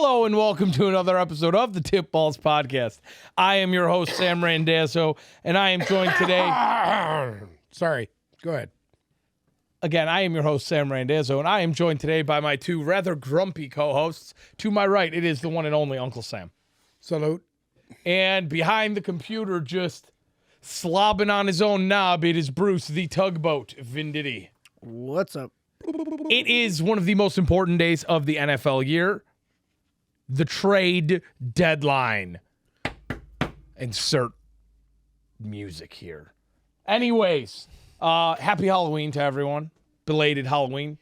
Hello and welcome to another episode of the Tip Balls Podcast. I am your host, Sam Randazzo, and I am joined today... Sorry, go ahead. Again, I am your host, Sam Randazzo, and I am joined today by my two rather grumpy co-hosts. To my right, it is the one and only Uncle Sam. Salute. And behind the computer, just slobbing on his own knob, it is Bruce, the tugboat, Venditti. What's up? It is one of the most important days of the NFL year. The trade deadline. Insert music here. Anyways, happy Halloween to everyone. Belated Halloween.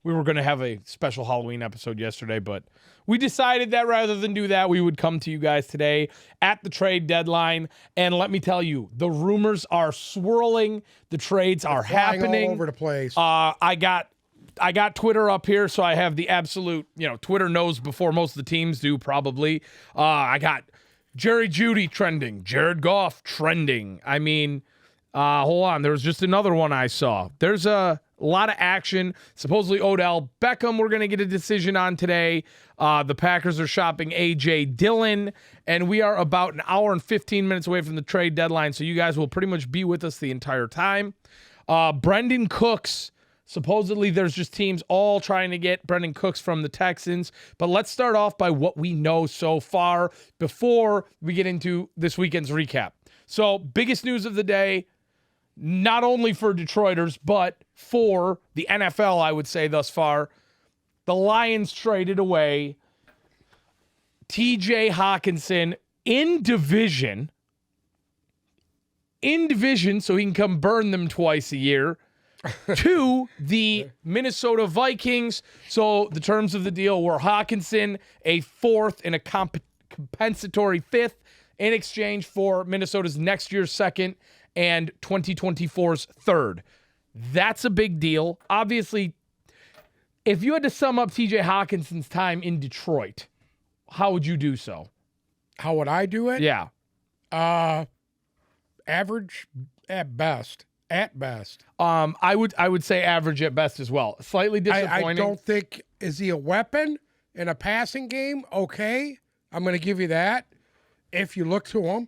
We were going to have a special Halloween episode yesterday, but we decided that rather than do that, we would come to you guys today at the trade deadline. And let me tell you, the rumors are swirling. The trades are happening all over the place. I got Twitter up here, so I have the absolute, Twitter knows before most of the teams do probably. I got Jerry Jeudy trending, Jared Goff trending. I mean, hold on. There was just another one I saw. There's a lot of action. Supposedly Odell Beckham we're going to get a decision on today. The Packers are shopping A.J. Dillon, and we are about an hour and 15 minutes away from the trade deadline, so you guys will pretty much be with us the entire time. Brendan Cooks. Supposedly, there's just teams all trying to get Brendan Cooks from the Texans. But let's start off by what we know so far before we get into this weekend's recap. So, biggest news of the day, not only for Detroiters, but for the NFL, I would say thus far. The Lions traded away TJ Hockenson in division, so he can come burn them twice a year. To the Minnesota Vikings. So the terms of the deal were Hockenson, a fourth and a compensatory fifth in exchange for Minnesota's next year's second and 2024's third. That's a big deal. Obviously, if you had to sum up TJ Hawkinson's time in Detroit, how would you do so? How would I do it? Yeah. Average at best. At best. I would say average at best as well. Slightly disappointing. I don't think, is he a weapon in a passing game? Okay. I'm going to give you that if you look to him.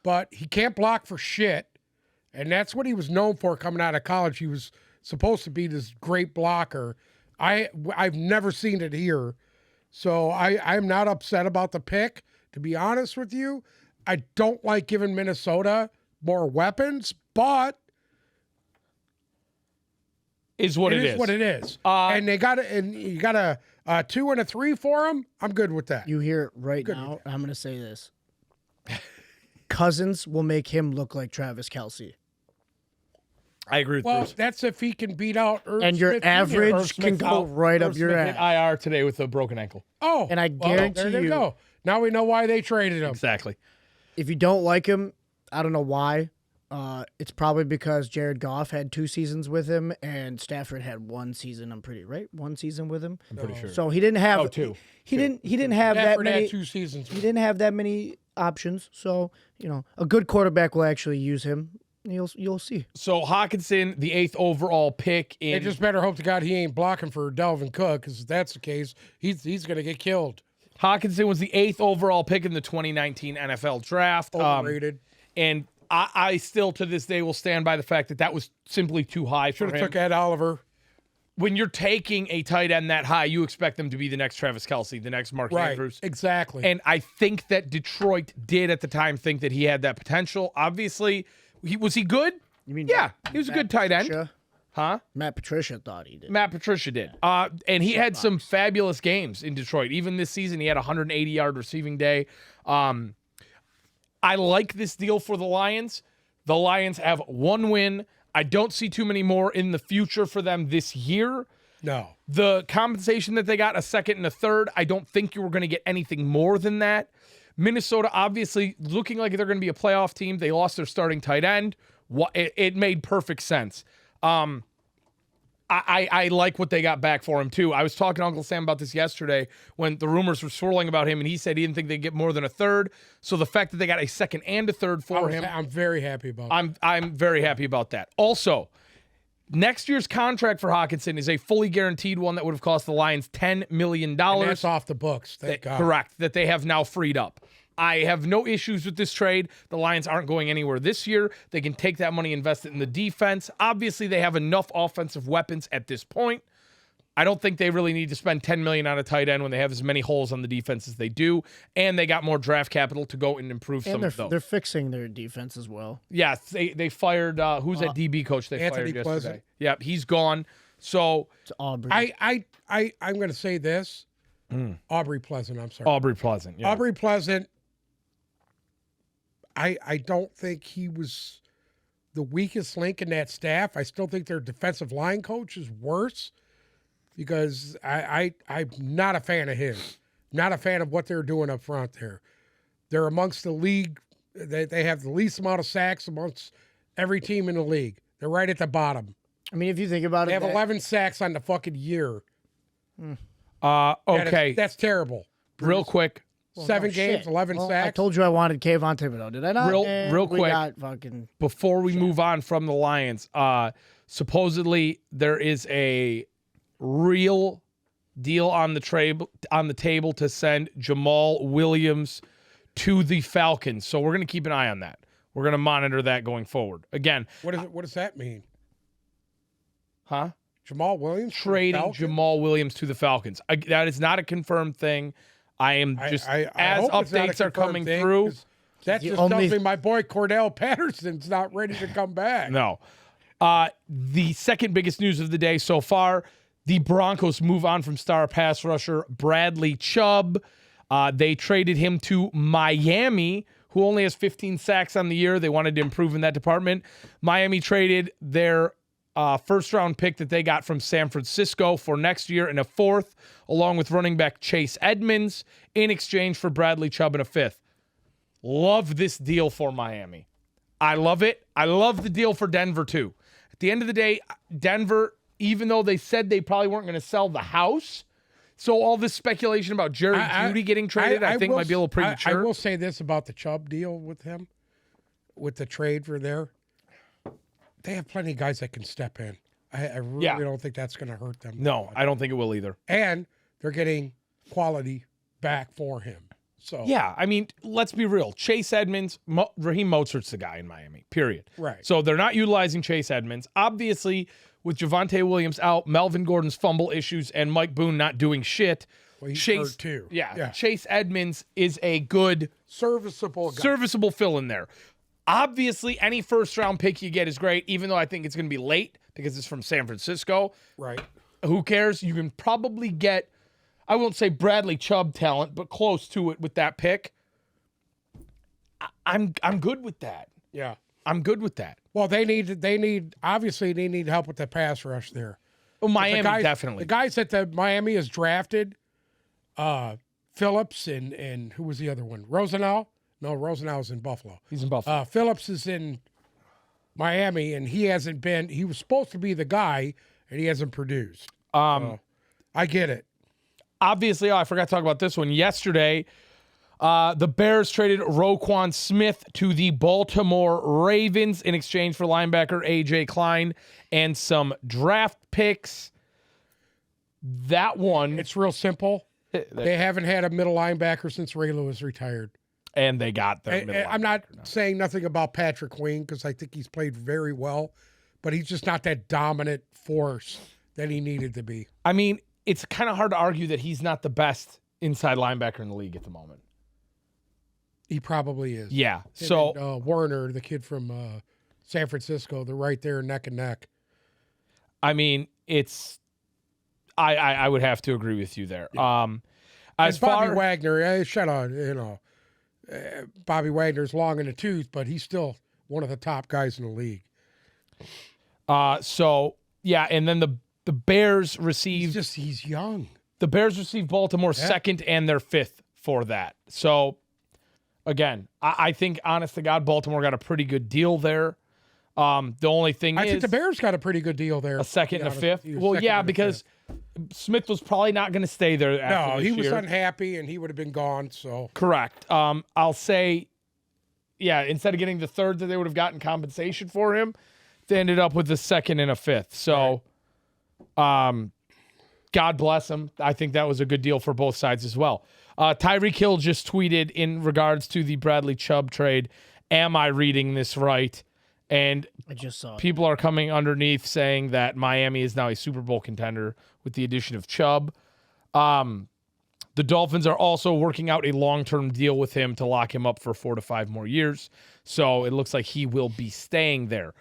But he can't block for shit. And that's what he was known for coming out of college. He was supposed to be this great blocker. I've never seen it here. So I'm not upset about the pick, to be honest with you. I don't like giving Minnesota more weapons, but it is what it is. And you got a 2 and a 3 for him. I'm good with that. You hear it right now. I'm going to say this. Cousins will make him look like Travis Kelce. I agree with Well, Bruce. that's if he can beat out Irv And your Smith average Jr. can go right up your Smith hit ass. IR today with a broken ankle. Oh, And I guarantee there you- go. Now we know why they traded him. Exactly. If you don't like him, I don't know why. It's probably because Jared Goff had 2 seasons with him and Stafford had 1 season. I'm pretty right. 1 season with him. I'm pretty sure. So he didn't have. Oh, 2. He didn't have that Stafford many. had 2 seasons. He didn't have that many options. So a good quarterback will actually use him. You'll see. So Hockenson, the 8th overall pick They in. just better hope to God he ain't blocking for Dalvin Cook, because if that's the case, he's going to get killed. Hockenson was the 8th overall pick in the 2019 NFL draft. Overrated. And I still, to this day, will stand by the fact that was simply too high for Should him. have took Ed Oliver. When you're taking a tight end that high, you expect them to be the next Travis Kelce, the next Mark Right, Andrews. exactly. And I think that Detroit did at the time think that he had that potential. Obviously, was he good? You mean Yeah, he was a good tight end. Patricia? Huh? Matt Patricia thought he did. Matt Patricia did. And he had some fabulous games in Detroit. Even this season, he had a 180-yard receiving day. I like this deal for the Lions. The Lions have 1 win. I don't see too many more in the future for them this year. No. The compensation that they got, a second and a third, I don't think you were going to get anything more than that. Minnesota, obviously, looking like they're going to be a playoff team. They lost their starting tight end. It made perfect sense. I like what they got back for him, too. I was talking to Uncle Sam about this yesterday when the rumors were swirling about him, and he said he didn't think they'd get more than a third. So the fact that they got a second and a third for him, I'm very happy about that. I'm very happy about that. Also, Next year's contract for Hockenson is a fully guaranteed one that would have cost the Lions $10 million. And that's off the books. Thank God. Correct, that they have now freed up. I have no issues with this trade. The Lions aren't going anywhere this year. They can take that money, invest it in the defense. Obviously, they have enough offensive weapons at this point. I don't think they really need to spend $10 million on a tight end when they have as many holes on the defense as they do, and they got more draft capital to go and improve some of those. They're fixing their defense as well. Yeah, they fired who's that DB coach they Anthony fired yesterday? Pleasant. Yep, he's gone. So It's Aubrey. I'm going to say this. Aubrey Pleasant, I'm sorry. Aubrey Pleasant. Yeah. Aubrey Pleasant, I don't think he was the weakest link in that staff. I still think their defensive line coach is worse because I'm not a fan of his. Not a fan of what they're doing up front there. They're amongst the league. They have the least amount of sacks amongst every team in the league. They're right at the bottom. I mean, if you think about They it, have 11 sacks on the fucking year. Okay, That's terrible. real quick. 7 games, 11 I sacks. told you I wanted Kayvon Thibodeau. Did I not? Real We quick. got fucking Before we move on from the Lions, supposedly there is a real deal on the table to send Jamal Williams to the Falcons. So we're going to keep an eye on that. We're going to monitor that going forward. Again, What does that mean? huh? Jamal Williams? to the Trading Falcons? Jamal Williams to the Falcons. That is not a confirmed thing. I am just I as hope it's not a updates are confirmed coming thing, through. 'cause that The just only- tells me my boy Cordell Patterson's not ready to come back. No. The second biggest news of the day so far, the Broncos move on from star pass rusher Bradley Chubb. They traded him to Miami, who only has 15 sacks on the year. They wanted to improve in that department. Miami traded their first-round pick that they got from San Francisco for next year and a fourth, along with running back Chase Edmonds, in exchange for Bradley Chubb and a fifth. Love this deal for Miami. I love it. I love the deal for Denver, too. At the end of the day, Denver, even though they said they probably weren't going to sell the house, so all this speculation about Jerry Jeudy getting traded, I think might be a little premature. I will say this about the Chubb deal with him, with the trade for there. They have plenty of guys that can step in. I really don't think that's going to hurt them. No, I don't think it will either. And they're getting quality back for him. So Yeah, I mean, let's be real. Chase Edmonds, Raheem Mostert's the guy in Miami, period. Right. So they're not utilizing Chase Edmonds. Obviously, with Javonte Williams out, Melvin Gordon's fumble issues, and Mike Boone not doing shit, well, he's Chase, hurt too. Yeah, Chase Edmonds is a good, Serviceable guy. serviceable fill in there. Obviously, any first-round pick you get is great, even though I think it's going to be late because it's from San Francisco. Right. Who cares? You can probably get, I won't say Bradley Chubb talent, but close to it with that pick. I'm good with that. Yeah. I'm good with that. Well, obviously they need help with the pass rush there. Well, Miami The guys- definitely. The guys that the Miami has drafted, Phillips and who was the other one? Rosenau? No, Rosenau's in Buffalo. He's in Buffalo. Phillips is in Miami, and he hasn't been. He was supposed to be the guy, and he hasn't produced. I get it. Obviously, I forgot to talk about this one. Yesterday, the Bears traded Roquan Smith to the Baltimore Ravens in exchange for linebacker A.J. Klein and some draft picks. That one, It's real simple. They haven't had a middle linebacker since Ray Lewis retired. and they got their middle I'm not linebacker now. saying nothing about Patrick Queen because I think he's played very well, but he's just not that dominant force that he needed to be. I mean, it's kind of hard to argue that he's not the best inside linebacker in the league at the moment. He probably is. Yeah. Him So and, Warner, the kid from San Francisco, they're right there neck and neck. I mean, it's I would have to agree with you there. And As Bobby far Wagner, shut on, Bobby Wagner's long in the tooth, but he's still one of the top guys in the league. so yeah, and then the Bears received He's young. the Bears received Baltimore's second and their fifth for that. So again, I think honest to God, Baltimore got a pretty good deal there. The only thing I is think the Bears got a pretty good deal there. a second and a to be fifth. honest with you. Well, Second yeah, and a because fifth. Smith was probably not going to stay there after No, this he was year. unhappy and he would have been gone. So Correct. I'll say, yeah, instead of getting the third that they would have gotten compensation for him, They ended up with a second and a fifth. So, God bless them. I think that was a good deal for both sides as well. Tyreek Hill just tweeted in regards to the Bradley Chubb trade. Am I reading this right? And I just saw it. people are coming underneath saying that Miami is now a Super Bowl contender with the addition of Chubb. The Dolphins are also working out a long-term deal with him to lock him up for 4 to 5 more years. So it looks like he will be staying there.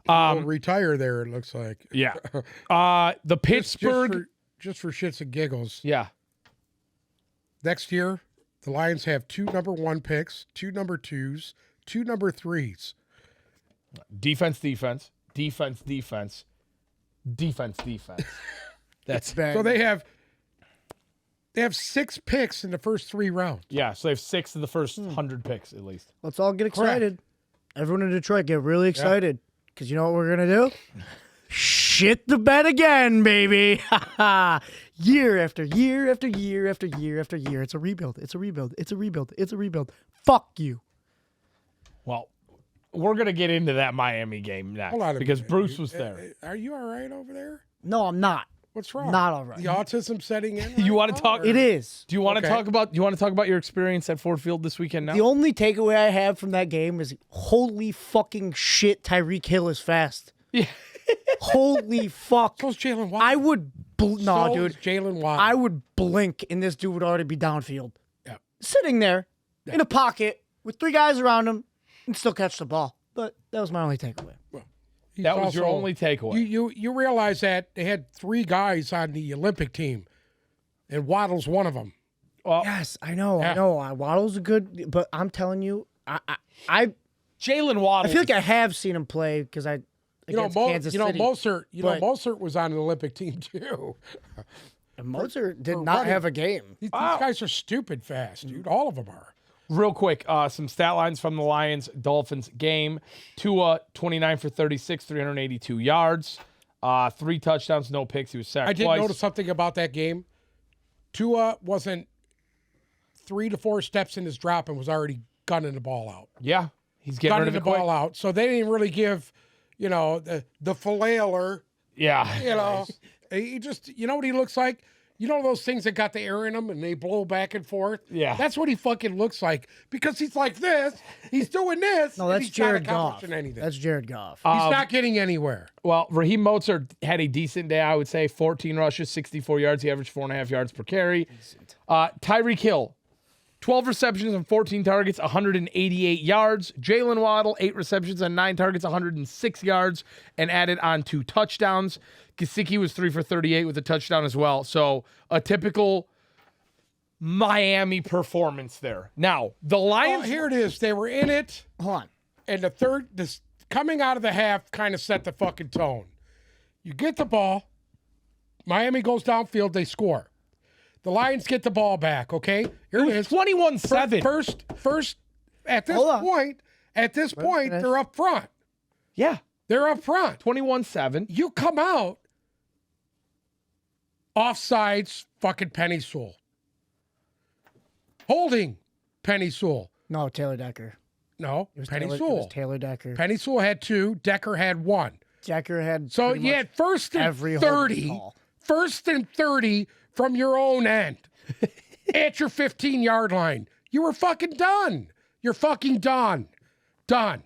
He'll retire there, it looks like. Yeah. The Pittsburgh. Just for shits and giggles. Yeah. Next year, the Lions have 2 number 1 picks, 2 number 2s, 2 number 3s. Defense. That's bad. So they have 6 picks in the first 3 rounds. yeah. So they have 6 of the first 100 picks at least. Let's all get excited. Everyone in Detroit, get really excited. Because you know what we're going to do? Shit the bed again, baby. Year after year after year after year after year. It's a rebuild. It's a rebuild. It's a rebuild. It's a rebuild. Fuck you. Well, we're gonna get into that Miami game Hold on next a because minute. Bruce was there. Are you all right over there? No, I'm not. What's wrong? Not all right. The autism setting in? You right want now, to talk? or- It is. Do you want to Okay. talk about? You want to talk about your experience at Ford Field this weekend now? The only takeaway I have from that game is holy fucking shit, Tyreek Hill is fast. Yeah. So Holy fuck. is Jalen Watt. I would no, dude. Jalen Watt. I would blink and this dude would already be downfield. Yeah. Sitting there in a pocket with 3 guys around him and still catch the ball. But that was my only takeaway. He's That was your also- only takeaway. You realize that they had 3 guys on the Olympic team, and Waddle's one of them. Well, Yes, I know. Yeah. I know. Waddle's a good, but I'm telling you, I Jalen Waddle. feel like I have seen him play because against Kansas City. Mostert. Mostert was on the Olympic team too. And Mozart did for not running. have a game. These guys are stupid fast, dude. All of them are. Real quick, some stat lines from the Lions-Dolphins game. Tua, 29 for 36, 382 yards. 3 touchdowns, no picks. He was sacked I did twice. notice something about that game. Tua wasn't 3 to 4 steps in his drop and was already gunning the ball out. Yeah, he's getting rid Gunning of the it quick. ball out. So they didn't really give, the flailer, Yeah. He just, you know what he looks like? You know those things that got the air in them and they blow back and forth? Yeah. That's what he fucking looks like because he's like this. He's doing this. No, and that's he's Jared not Goff. accomplishing anything. That's Jared Goff. He's not getting anywhere. Well, Raheem Mostert had a decent day, I would say. 14 rushes, 64 yards. He averaged 4.5 yards per carry. Tyreek Hill, 12 receptions and 14 targets, 188 yards. Jalen Waddle, 8 receptions and 9 targets, 106 yards, and added on 2 touchdowns. Gesicki was 3 for 38 with a touchdown as well. So a typical Miami performance there. Now, the Lions... Here it is. They were in it. Hold on. And this coming out of the half kind of set the fucking tone. You get the ball. Miami goes downfield. They score. The Lions get the ball back, okay? Here it is. 21-7. First, at this Hold on. point, finish. they're up front. Yeah, They're up front. 21-7. You come out, offsides, fucking Penny Sewell. Holding Penny Sewell. No, Taylor Decker. No, It was Penny Taylor, It Sewell. was Taylor Decker. Penny Sewell had 2. Decker had 1. Decker had So pretty you much had first and every holding 30. call. First and 30 from your own end at your 15-yard line. You were fucking done. You're fucking done. Done.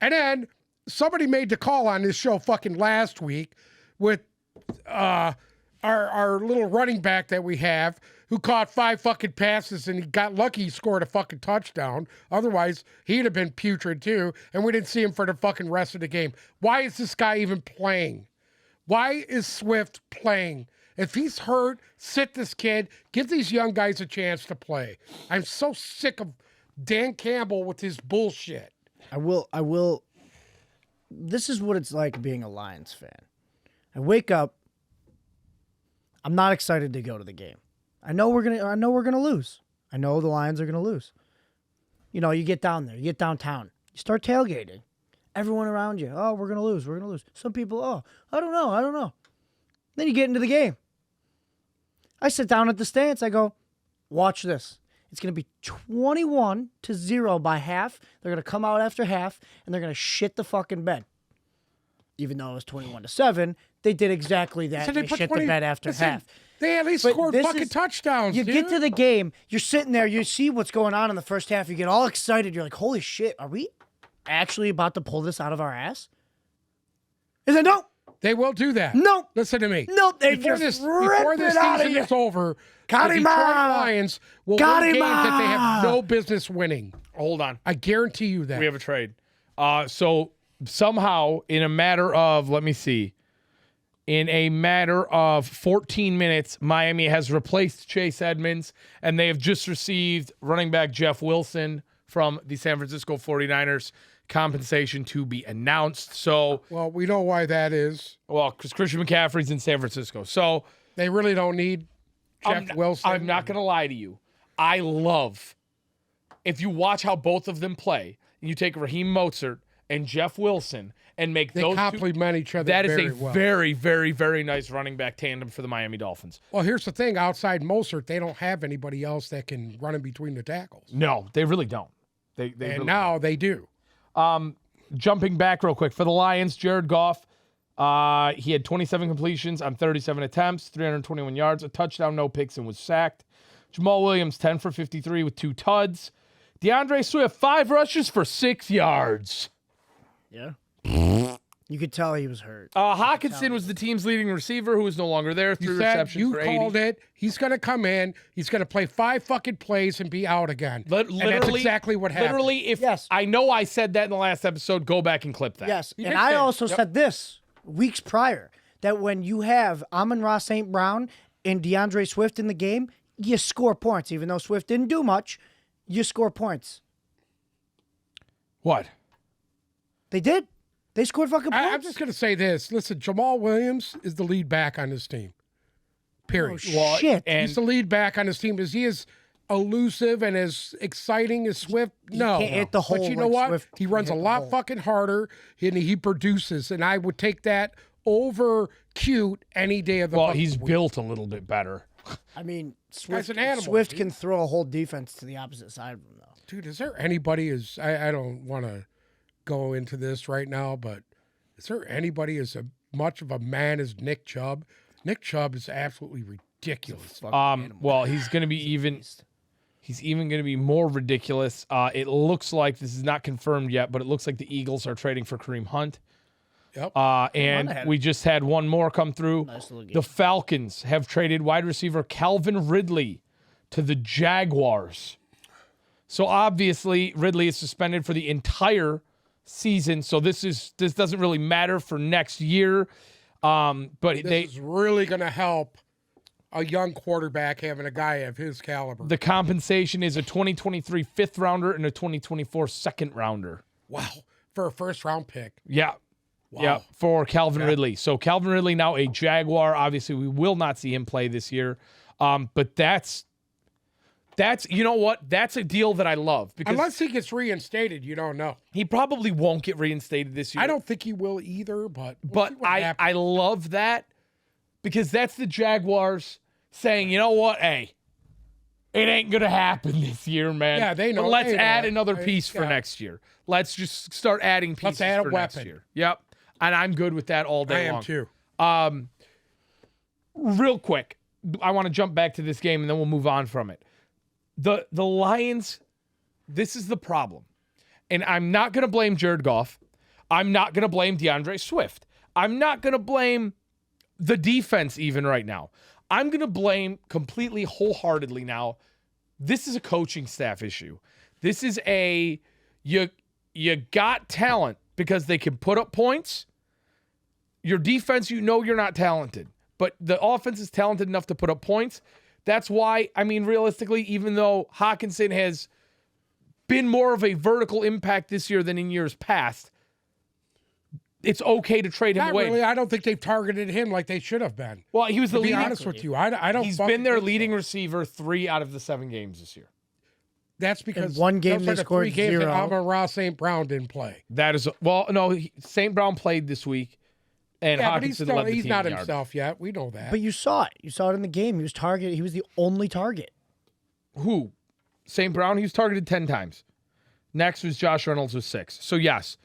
And then somebody made the call on this show fucking last week with our little running back that we have who caught 5 fucking passes and he got lucky he scored a fucking touchdown. Otherwise, he'd have been putrid too, and we didn't see him for the fucking rest of the game. Why is this guy even playing? Why is Swift playing? If he's hurt, sit this kid. Give these young guys a chance to play. I'm so sick of Dan Campbell with his bullshit. I will. This is what it's like being a Lions fan. I wake up. I'm not excited to go to the game. I know we're gonna lose. I know the Lions are gonna lose. You know, you get down there, you get downtown, you start tailgating. Everyone around you, oh, we're gonna lose. Some people, oh, I don't know. Then you get into the game. I sit down at the stands. I go, watch this. It's going to be 21-0 by half. They're going to come out after half, and they're going to shit the fucking bed. even though it was 21-7, they did exactly that. So They put shit 20 the bed after listen, half. They at least But scored this fucking is- touchdowns. You dude. get to the game, you're sitting there, you see what's going on in the first half, you get all excited, you're like, holy shit, are we actually about to pull this out of our ass? Is it no? They will do that. No. Listen to me. No, they before just before this rip it outta season you. is over, Got the him Detroit out. Lions will Got win him games that they have out. no business winning. Hold on. I guarantee you that. We have a trade. So somehow, in a matter of, let me see, in a matter of 14 minutes, Miami has replaced Chase Edmonds, and they have just received running back Jeff Wilson from the San Francisco 49ers. Compensation to be announced. So, Well, we know why that is. well, because Christian McCaffrey's in San Francisco. So, They really don't need Jeff Wilson. I'm not going to lie to you. I love, if you watch how both of them play, and you take Raheem Mostert and Jeff Wilson and make They those two, complement each other that is very a well. very, very, very nice running back tandem for the Miami Dolphins. Well, here's the thing. Outside Mostert, they don't have anybody else that can run in between the tackles. No, they really don't. They And really now they do. Jumping back real quick for the Lions, Jared Goff, he had 27 completions on 37 attempts, 321 yards, a touchdown, no picks, and was sacked. Jamal Williams, 10 for 53 with 2 tuds. DeAndre Swift, 5 rushes for 6 yards. Yeah. You could tell he was hurt. Hockenson was the team's leading receiver, who is no longer there. 3 You said receptions you for 80. called it. He's going to come in. He's going to play 5 fucking plays and be out again. And that's exactly what happened. Literally, if Yes. I know I said that in the last episode, go back and clip that. Yes, You and did I say it. also said this weeks prior, that when you have Amon-Ra St. Brown and DeAndre Swift in the game, you score points. Even though Swift didn't do much, you score points. What? They did. They scored fucking points. I'm just going to say this. Listen, Jamal Williams is the lead back on this team. Period. Oh, shit. And He's the lead back on this team. Is he as elusive and as exciting as Swift? No. can't hit the But hole you know like what? Swift He can runs a hit the lot hole. fucking harder and he produces. And I would take that over cute any day of the well, fucking he's week. built a little bit better. I mean, Guy's Swift, an animal, Swift dude. can throw a whole defense to the opposite side of him, though. Dude, is there anybody as I don't want to go into this right now, but is there anybody as much of a man as Nick Chubb? Nick Chubb is absolutely ridiculous. Well, he's going to be even. He's even going to be more ridiculous. It looks like this is not confirmed yet, but it looks like the Eagles are trading for Kareem Hunt. Yep. And ahead. we just had one more come through. Nice little game. The Falcons have traded wide receiver Calvin Ridley to the Jaguars. So obviously Ridley is suspended for the entire season. So this doesn't really matter for next year. But This is really going to help a young quarterback having a guy of his caliber. the compensation is a 2023 fifth rounder and a 2024 second rounder. Wow. For a first round pick. Yeah. Wow. Yeah, for Calvin Ridley. So Calvin Ridley now a Jaguar. Obviously, we will not see him play this year. But that's you know what? That's a deal that I love because Unless he gets reinstated, you don't know. he probably won't get reinstated this year. I don't think he will either, but we'll But see what I happens. love that because that's the Jaguars saying, you know what? Hey, it ain't gonna happen this year, man. Yeah, they know- But let's they know add it. another piece for Yeah. next year. Let's just start adding pieces add a for next weapon. year. Yep. And I'm good with that all I day am long. too. Real quick, I want to jump back to this game and then we'll move on from it. The Lions, this is the problem. And I'm not going to blame Jared Goff. I'm not going to blame DeAndre Swift. I'm not going to blame the defense even right now. I'm going to blame completely wholeheartedly now. This is a coaching staff issue. This is you got talent because they can put up points. Your defense, you know you're not talented, but the offense is talented enough to put up points. That's why, I mean, realistically, even though Hockenson has been more of a vertical impact this year than in years past, it's okay to trade him Not away. really. I don't think they've targeted him like they should have been. Well, he was the To be leading. honest with you, I don't. He's fucking been their think so. leading receiver 3 out of the 7 games this year. That's because In one game those they are the scored 3 games that 0. Amon-Ra St. Brown didn't play. That is St. Brown played this week, and Yeah, but Hockenson led the he's team not in yards. himself yet. We know that. But you saw it. You saw it in the game. He was targeted. He was the only target. Who? St. Brown, he was targeted 10 times. Next was Josh Reynolds with 6. So yes.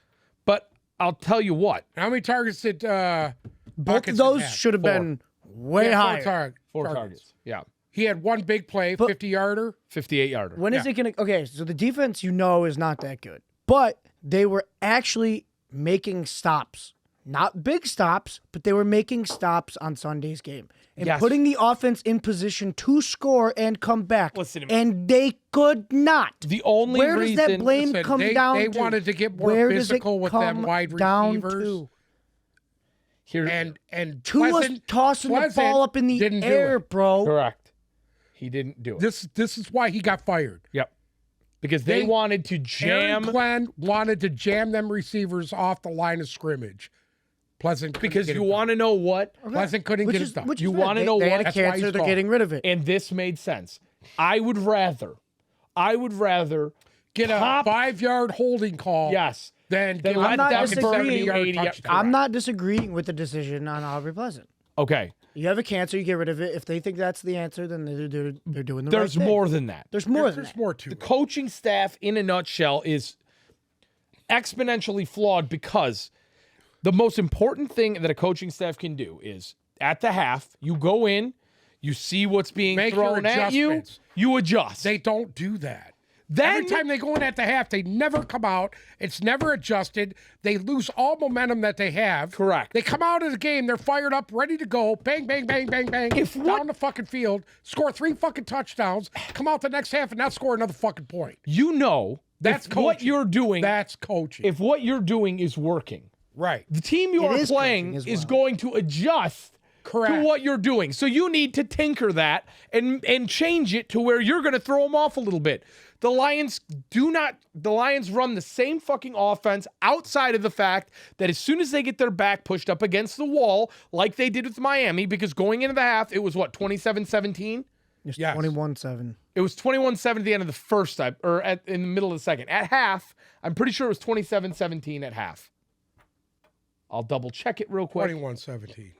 But I'll tell you what. How many targets did Both of those should have been way higher. Four targets. Yeah. He had one big play, 50-yarder. 58-yarder. When is it going to... Okay, so the defense, is not that good. But they were actually making stops. Not big stops, but they were making stops on Sunday's game. And putting the offense in position to score and come back. Listen to me. And they could not. The only Where reason... does that blame come down to? They wanted to get more physical with them wide receivers. Here, and Tua's tossing the ball up in the air, bro. Correct. He didn't do it. This is why he got fired. Yep. Because they wanted to jam. Aaron Glenn wanted to jam them receivers off the line of scrimmage. Pleasant because you want to know what? Pleasant couldn't get it done. You want to know they what? Had a cancer, they're getting rid of it. And this made sense. I would rather get a 5-yard holding call. Yes. Then I'm not disagreeing. I'm not disagreeing with the decision on Aubrey Pleasant. Okay. You have a cancer, you get rid of it. If they think that's the answer, then they're doing the right thing. There's more than that. There's more than that. There's more to The it. coaching staff, in a nutshell, is exponentially flawed because the most important thing that a coaching staff can do is at the half, you go in, you see what's being thrown at you, you adjust. They don't do that. Then, every time they go in at the half, they never come out. It's never adjusted. They lose all momentum that they have. Correct. They come out of the game, they're fired up, ready to go. Bang, bang, bang, bang, bang. Down the fucking field, score 3 fucking touchdowns, come out the next half and not score another fucking point. That's what you're doing. That's coaching. If what you're doing is working. Right. The team you are playing is going to adjust to what you're doing. So you need to tinker that and change it to where you're going to throw them off a little bit. The Lions run the same fucking offense outside of the fact that as soon as they get their back pushed up against the wall, like they did with Miami, because going into the half, it was what, 27-17? It's 21-7. It was 21-7 at the end of the first time, or in the middle of the second. At half, I'm pretty sure it was 27-17 at half. I'll double check it real quick. 21-17.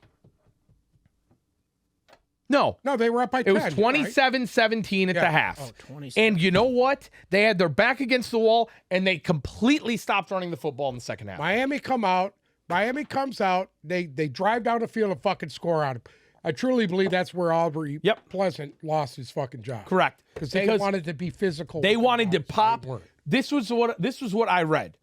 No, they were up by 10. It was 27-17 at the half. Oh, 27. And you know what? They had their back against the wall, and they completely stopped running the football in the second half. Miami comes out. They drive down the field and fucking score on him. I truly believe that's where Aubrey Pleasant lost his fucking job. Correct. Because they wanted to be physical. They wanted to pop. This was what I read.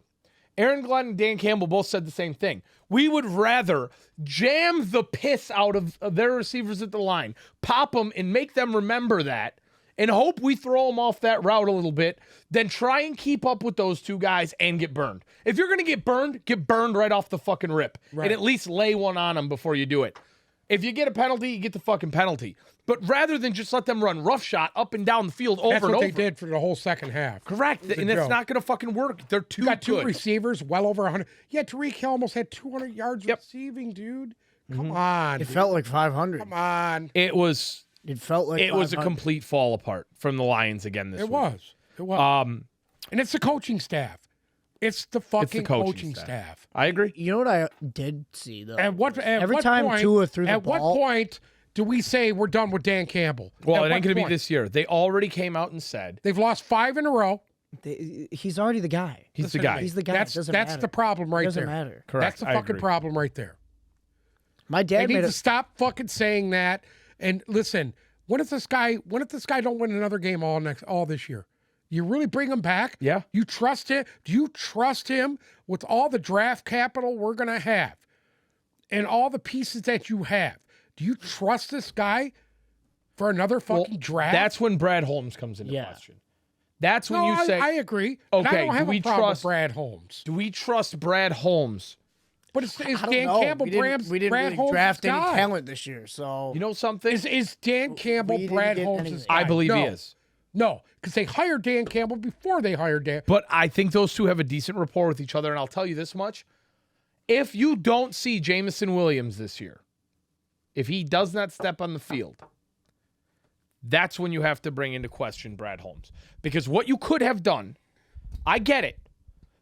Aaron Glenn and Dan Campbell both said the same thing. We would rather jam the piss out of their receivers at the line, pop them and make them remember that, and hope we throw them off that route a little bit, than try and keep up with those two guys and get burned. If you're going to get burned right off the fucking rip. Right. And at least lay one on them before you do it. If you get a penalty, you get the fucking penalty. But rather than just let them run roughshot up and down the field over and over. That's what they did for the whole second half. Correct. And it's not going to fucking work. They're too good. You got two receivers, well over 100. Yeah, Tariq Hill almost had 200 yards receiving, dude. Come on. It felt like 500. Come on. It felt like it was a complete fall apart from the Lions again this week. It was. And it's the coaching staff. It's the fucking coaching staff. I agree. You know what I did see, though? Every time Tua threw the ball. At what point do we say we're done with Dan Campbell? Well, it ain't going to be this year. They already came out and said. They've lost 5 in a row. He's already the guy. He's the guy. He's the guy. That's the problem right there. It doesn't matter. Correct. That's the fucking problem right there. My dad They need to stop fucking saying that. And listen, what if this guy don't win another game all this year? You really bring him back? Yeah. You trust him? Do you trust him with all the draft capital we're going to have and all the pieces that you have? Do you trust this guy for another fucking draft? That's when Brad Holmes comes into question. That's when you say... I agree. Okay, I don't have do we a problem trust with Brad Holmes? Do we trust Brad Holmes? But is Dan Campbell we didn't Brad really Holmes' draft any guy? talent this year, so... You know something? Is Dan Campbell We didn't Brad get Holmes' anything. guy? I believe he is. No, because they hired Dan Campbell before they hired Dan. But I think those two have a decent rapport with each other, and I'll tell you this much. If you don't see Jameson Williams this year, if he does not step on the field, that's when you have to bring into question Brad Holmes. Because what you could have done, I get it.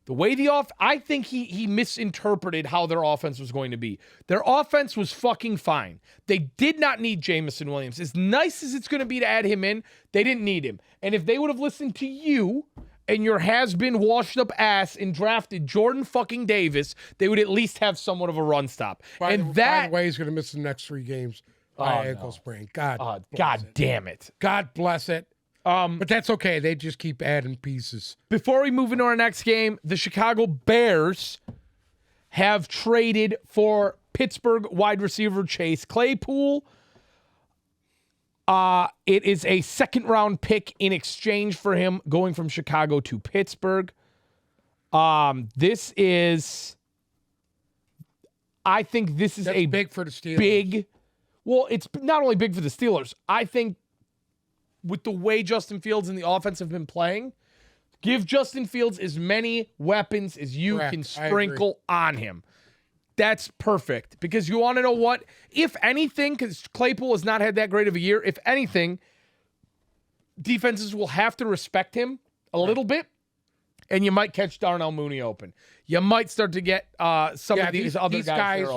The way I think he misinterpreted how their offense was going to be. Their offense was fucking fine. They did not need Jameson Williams. As nice as it's going to be to add him in, they didn't need him. And if they would have listened to you and your has-been washed-up ass and drafted Jordan fucking Davis, they would at least have somewhat of a run stop. By And the way, he's going to miss the next 3 games by ankle sprain. God damn it. God bless it. But that's okay. They just keep adding pieces. Before we move into our next game, the Chicago Bears have traded for Pittsburgh wide receiver Chase Claypool. It is a second-round pick in exchange for him going from Chicago to Pittsburgh. This is, I think this is That's big for the Steelers. Well, it's not only big for the Steelers. I think with the way Justin Fields and the offense have been playing, give Justin Fields as many weapons as you can sprinkle on him. That's perfect, because you want to know what? If anything, because Claypool has not had that great of a year, if anything, defenses will have to respect him a little bit, and you might catch Darnell Mooney open. You might start to get some of these other guys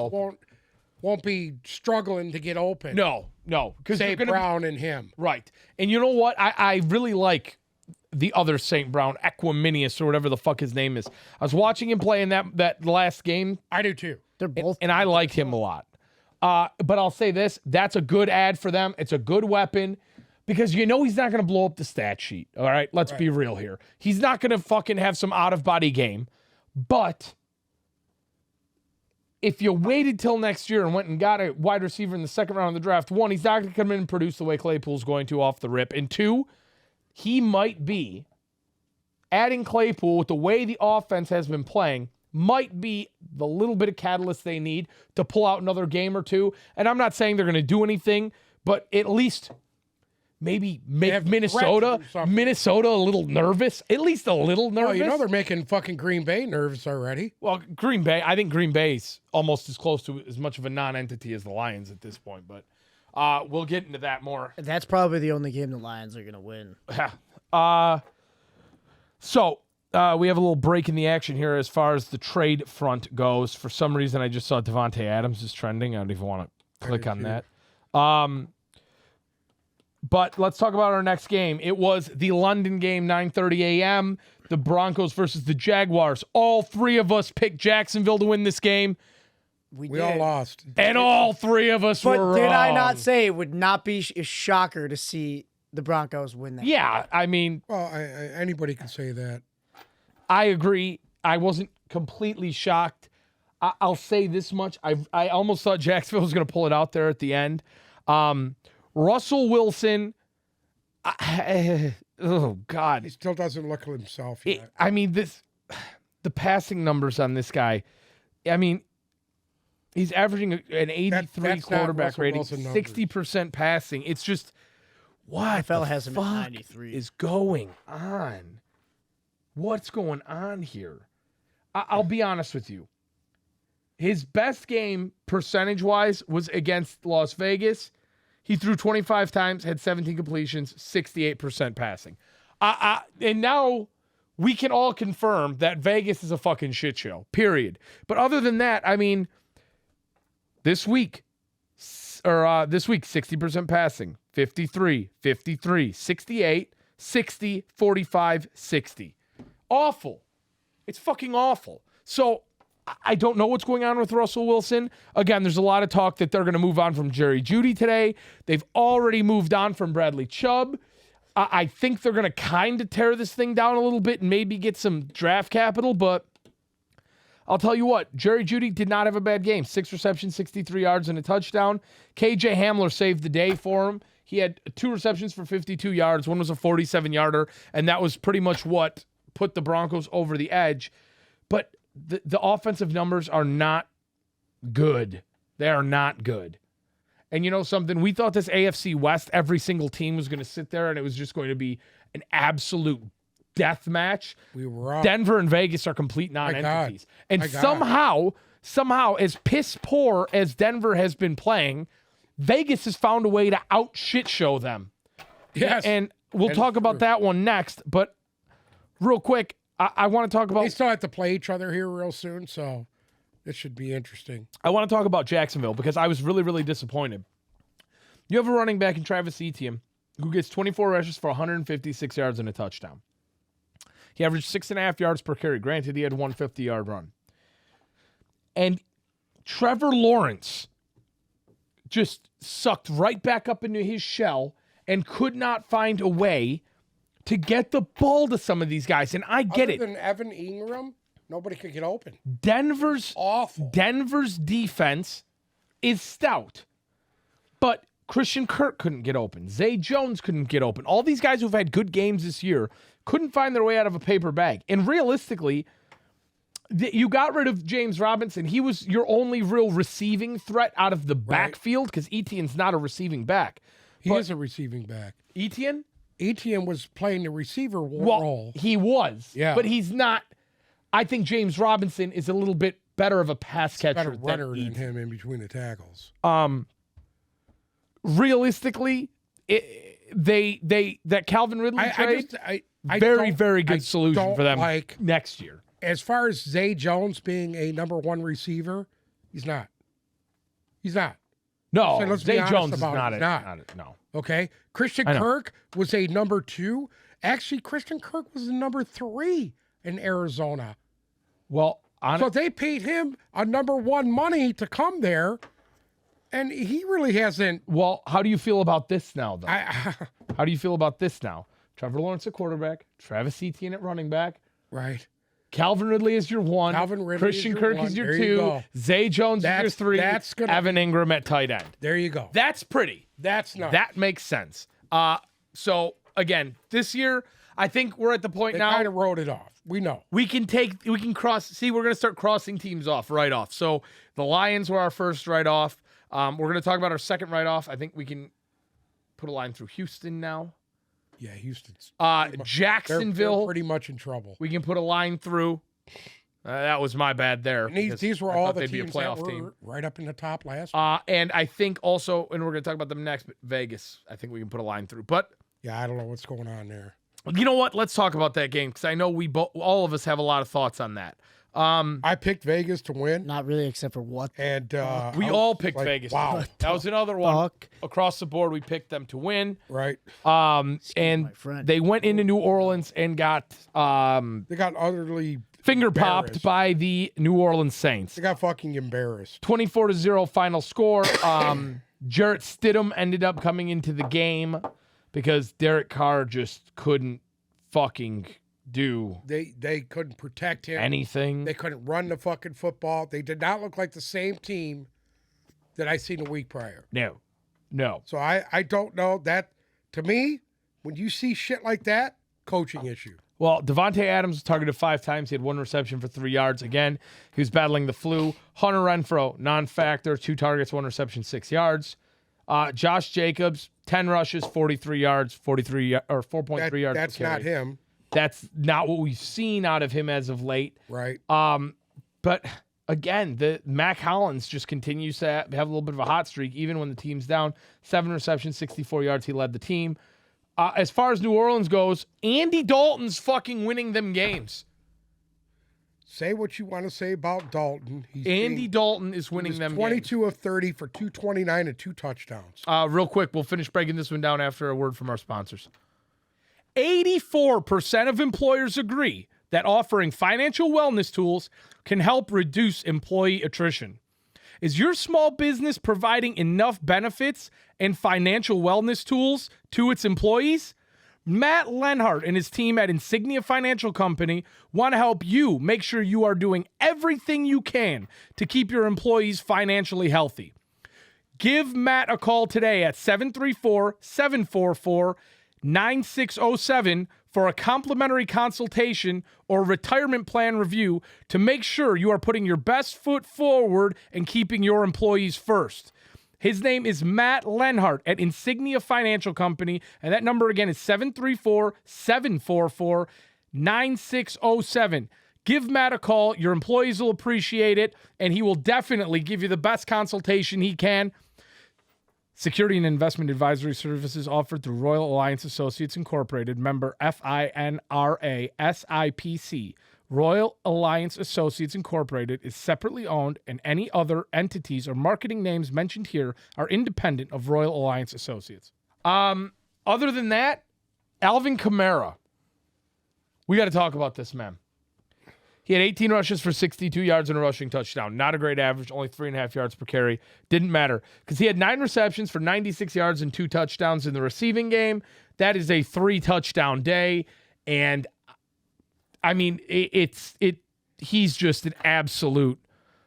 won't be struggling to get open. No, because St. Brown and him. Right. And you know what? I really like the other St. Brown, Equiminius, or whatever the fuck his name is. I was watching him play in that last game. I do too. They're both, and I liked him a lot. But I'll say this: that's a good ad for them. It's a good weapon, because you know he's not going to blow up the stat sheet. All right, let's be real here. He's not going to fucking have some out of body game. But if you waited till next year and went and got a wide receiver in the second round of the draft, 1, he's not going to come in and produce the way Claypool's going to off the rip, and 2, he might be adding Claypool with the way the offense has been playing. Might be the little bit of catalyst they need to pull out another game or two. And I'm not saying they're going to do anything, but at least maybe make Minnesota a little nervous. At least a little nervous. Well, you know they're making fucking Green Bay nervous already. Well, I think Green Bay's almost as close to as much of a non-entity as the Lions at this point. But we'll get into that more. That's probably the only game the Lions are going to win. So we have a little break in the action here as far as the trade front goes. For some reason, I just saw Devontae Adams is trending. I don't even want to click on that. But let's talk about our next game. It was the London game, 9:30 a.m., the Broncos versus the Jaguars. All 3 of us picked Jacksonville to win this game. We all lost. And all 3 of us were wrong. But did I not say it would not be a shocker to see the Broncos win that? Yeah, I mean... Well, anybody can say that. I agree. I wasn't completely shocked. I'll say this much. I almost thought Jacksonville was going to pull it out there at the end. Russell Wilson, oh, God. He still doesn't look at himself yet. The passing numbers on this guy, I mean, he's averaging an 83 quarterback rating, 60% passing. It's just, what NFL the has him at fuck 93. is going on? What's going on here? I'll be honest with you. His best game, percentage-wise, was against Las Vegas. He threw 25 times, had 17 completions, 68% passing. And now we can all confirm that Vegas is a fucking shit show, period. But other than that, I mean, this week, 60% passing, 53, 53, 68, 60, 45, 60. Awful. It's fucking awful. So I don't know what's going on with Russell Wilson. Again, there's a lot of talk that they're going to move on from Jerry Jeudy today. They've already moved on from Bradley Chubb. I think they're going to kind of tear this thing down a little bit and maybe get some draft capital, but I'll tell you what, Jerry Jeudy did not have a bad game. 6 receptions, 63 yards, and a touchdown. KJ Hamler saved the day for him. He had 2 receptions for 52 yards. One was a 47-yarder, and that was pretty much what put the Broncos over the edge. But the offensive numbers are not good. They are not good. And you know something? We thought this AFC West, every single team was going to sit there and it was just going to be an absolute death match. We were up. Denver and Vegas are complete non-entities. And somehow, as piss poor as Denver has been playing, Vegas has found a way to out shit show them. Yes. And we'll talk about that one next. But real quick, I want to talk about... They still have to play each other here real soon, so this should be interesting. I want to talk about Jacksonville because I was really, really disappointed. You have a running back in Travis Etienne who gets 24 rushes for 156 yards and a touchdown. He averaged 6.5 yards per carry. Granted, he had 150-yard run. And Trevor Lawrence just sucked right back up into his shell and could not find a way to get the ball to some of these guys. And I get Other it. than Evan Ingram, nobody could get open. Denver's Awful. defense is stout. But Christian Kirk couldn't get open. Zay Jones couldn't get open. All these guys who've had good games this year couldn't find their way out of a paper bag. And realistically, you got rid of James Robinson. He was your only real receiving threat out of the backfield because Etienne's not a receiving back. He is a receiving back. Etienne? Etienne was playing the receiver role. He was. Yeah. But he's not. I think James Robinson is a little bit better of a pass catcher Better runner than Etienne. him in between the tackles. Realistically, that Calvin Ridley trade, I very, don't- very good I solution don't for them like, next year. as far as Zay Jones being a number one receiver, he's not. He's not. No, So let's be Zay honest Jones is about it. not He's it. not. Not it. No. Okay. Christian I know. Kirk was a number 2. Actually, Christian Kirk was a number 3 in Arizona. Well, So they paid him a number 1 money to come there, and he really hasn't. how do you feel about this now, though? I How do you feel about this now? Trevor Lawrence at quarterback, Travis Etienne at running back, right. Calvin Ridley is your 1, Calvin Ridley Christian is your Kirk 1. is your There you 2, go. Zay Jones is your 3, that's gonna Evan Ingram at tight end. There you go. That's pretty. That's not. That makes sense. So again, this year, I think we're at the point They now kind of wrote it off. We know. we can cross. See, we're going to start crossing teams off right off. So the Lions were our first right off. We're going to talk about our second right off. I think we can put a line through Houston now. Yeah, Houston's. Jacksonville, They're pretty much in trouble. we can put a line through. That was my bad there. And because these were I all thought the they'd be a teams that playoff were team. right up in the top last. And I think also, and we're going to talk about them next, but Vegas, I think we can put a line through. But Yeah, I don't know what's going on there. you know what? Let's talk about that game because I know all of us have a lot of thoughts on that. I picked Vegas to win, Not really, except for what? and We I all was picked like, Vegas. Wow, That was another one. Fuck. Across the board, we picked them to win. right? And my friend. they went into New Orleans and got They got utterly. finger popped Embarrassed. by the New Orleans Saints. They got fucking embarrassed. 24-0 final score. Jarrett Stidham ended up coming into the game because Derek Carr just couldn't fucking do They couldn't protect him. anything. They couldn't run the fucking football. They did not look like the same team that I seen a week prior. No. So I don't know that. To me, when you see shit like that, coaching issue. Well, Devontae Adams was targeted 5 times. He had 1 reception for 3 yards. Again, he was battling the flu. Hunter Renfrow, non-factor, 2 targets, 1 reception, 6 yards. Josh Jacobs, 10 rushes, 43 yards, 4.3 yards. That's per carry. not him, That's not what we've seen out of him as of late. right? But again, the Mac Hollins just continues to have a little bit of a hot streak, even when the team's down. 7 receptions, 64 yards. He led the team. As far as New Orleans goes, Andy Dalton's fucking winning them games. Say what you want to say about Dalton. Andy Dalton is winning them 22 games. of 30 for 229 and 2 touchdowns. Real quick, we'll finish breaking this one down after a word from our sponsors. 84% of employers agree that offering financial wellness tools can help reduce employee attrition. Is your small business providing enough benefits and financial wellness tools to its employees? Matt Lenhart and his team at Insignia Financial Company want to help you make sure you are doing everything you can to keep your employees financially healthy. Give Matt a call today at 734-744-9607 for a complimentary consultation or retirement plan review to make sure you are putting your best foot forward and keeping your employees first. His name is Matt Lenhart at Insignia Financial Company, and that number again is 734-744-9607. Give Matt a call. Your employees will appreciate it, and he will definitely give you the best consultation he can. Security and investment advisory services offered through Royal Alliance Associates Incorporated, member FINRA SIPC. Royal Alliance Associates Incorporated is separately owned, and any other entities or marketing names mentioned here are independent of Royal Alliance Associates. Other than that, Alvin Kamara We got to talk about this, man. He had 18 rushes for 62 yards and a rushing touchdown. Not a great average, only 3.5 yards per carry. Didn't matter because he had 9 receptions for 96 yards and 2 touchdowns in the receiving game. That is a 3-touchdown day. And, I mean, he's just an absolute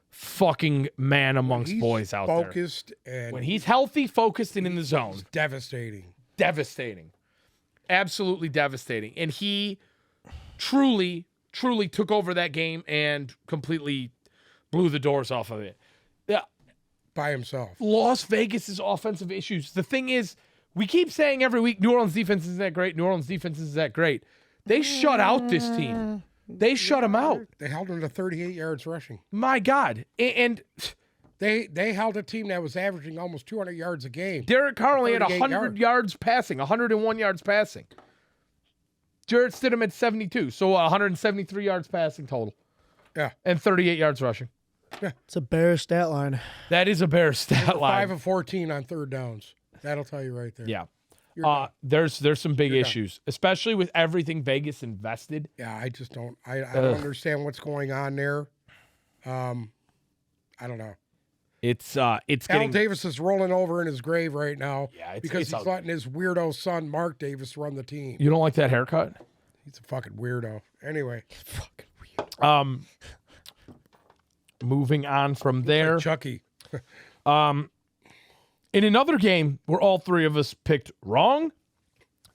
fucking man amongst boys out there. Focused and When he's healthy, focused, and in the zone. devastating. Devastating. Absolutely devastating. And he truly took over that game and completely blew the doors off of it. Yeah. By himself. Las Vegas's offensive issues. The thing is, we keep saying every week, New Orleans defense isn't that great. New Orleans defense isn't that great. They shut out this team. They shut them out. They held him to 38 yards rushing. My God. And They held a team that was averaging almost 200 yards a game. Derek Carr only had 38 100 yards passing, 101 yards passing. Jarrett Stidham at 72, so 173 yards passing total. Yeah. And 38 yards rushing. It's a Bears stat line. That is a Bears stat line. 5 of 14 on third downs. That'll tell you right there. Yeah. You're done. There's some big You're issues, especially with everything Vegas invested. Yeah, I just don't. I don't understand what's going on there. I don't know. It's Al getting Davis is rolling over in his grave right now it's because he's letting his weirdo son Mark Davis run the team. You don't like that haircut? He's a fucking weirdo. Anyway, Moving on from there. like Chucky. In another game where all three of us picked wrong,